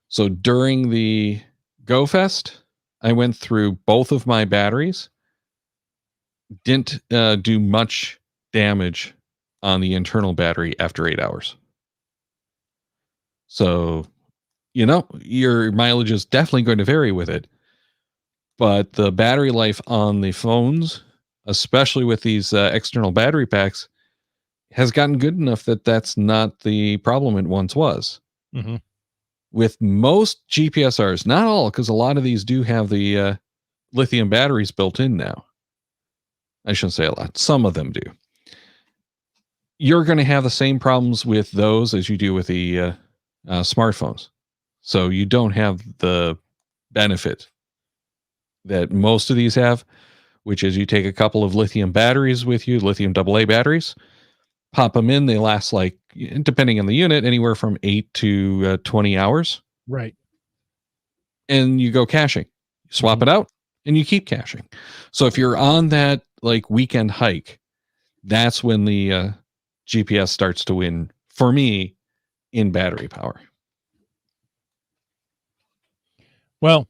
[SPEAKER 4] So during the Go Fest, I went through both of my batteries. Didn't do much damage on the internal battery after 8 hours. So, you know, your mileage is definitely going to vary with it. But the battery life on the phones, especially with these external battery packs, has gotten good enough that that's not the problem it once was.
[SPEAKER 3] Mm-hmm.
[SPEAKER 4] With most GPSRs, not all, because a lot of these do have the lithium batteries built in now. I shouldn't say a lot. Some of them do. You're going to have the same problems with those as you do with the smartphones. So you don't have the benefit that most of these have, which is you take a couple of lithium batteries with you, lithium AA batteries, pop them in. They last, like, depending on the unit, anywhere from 8 to 20 hours.
[SPEAKER 3] Right.
[SPEAKER 4] And you go caching, swap it out, and you keep caching. So if you're on that like weekend hike, that's when the GPS starts to win for me in battery power.
[SPEAKER 3] Well,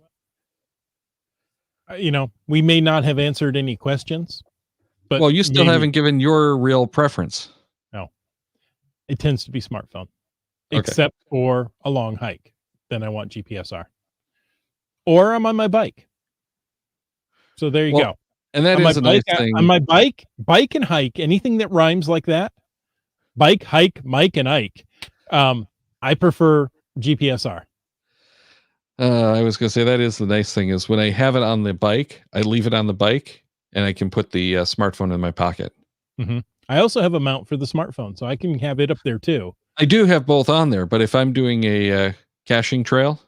[SPEAKER 3] you know, we may not have answered any questions, but
[SPEAKER 4] well, you still haven't given your real preference.
[SPEAKER 3] No, it tends to be smartphone,
[SPEAKER 4] Okay.
[SPEAKER 3] except for a long hike. Then I want GPSR, or I'm on my bike. So there you go.
[SPEAKER 4] And that is a nice thing.
[SPEAKER 3] On my bike and hike, anything that rhymes like that, bike, hike, Mike, and Ike. I prefer GPSR.
[SPEAKER 4] I was going to say that is the nice thing is when I have it on the bike, I leave it on the bike and I can put the smartphone in my pocket.
[SPEAKER 3] Mm-hmm. I also have a mount for the smartphone, so I can have it up there too.
[SPEAKER 4] I do have both on there, but if I'm doing a caching trail,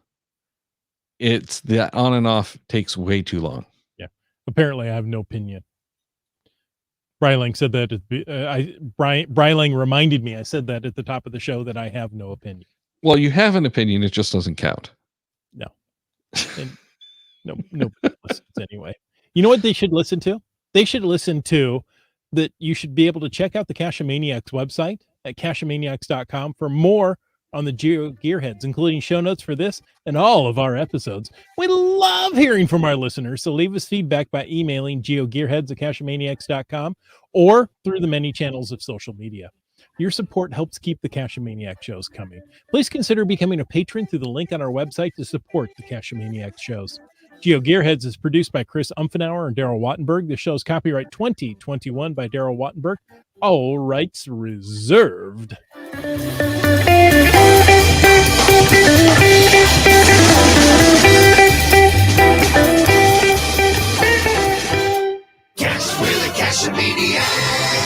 [SPEAKER 4] it's the on and off takes way too long.
[SPEAKER 3] Yeah. Apparently I have no opinion. Bryling said that Bryling reminded me, I said that at the top of the show, that I have no opinion.
[SPEAKER 4] Well, you have an opinion, it just doesn't count.
[SPEAKER 3] No. And no listens anyway. You know what they should listen to? They should listen to that. You should be able to check out the Cacheamaniacs website at cacheamaniacs.com for more on the Geo Gearheads, including show notes for this and all of our episodes. We love hearing from our listeners, so leave us feedback by emailing geogearheads@cacheamaniacs.com or through the many channels of social media. Your support helps keep the Cacheamaniac shows coming. Please consider becoming a patron through the link on our website to support the Cacheamaniac shows. Geo Gearheads is produced by Chris Umfenauer and Darryl Wattenberg. The show's copyright 2021 by Darryl Wattenberg. All rights reserved.
[SPEAKER 1] Cash with a Cacheamaniac.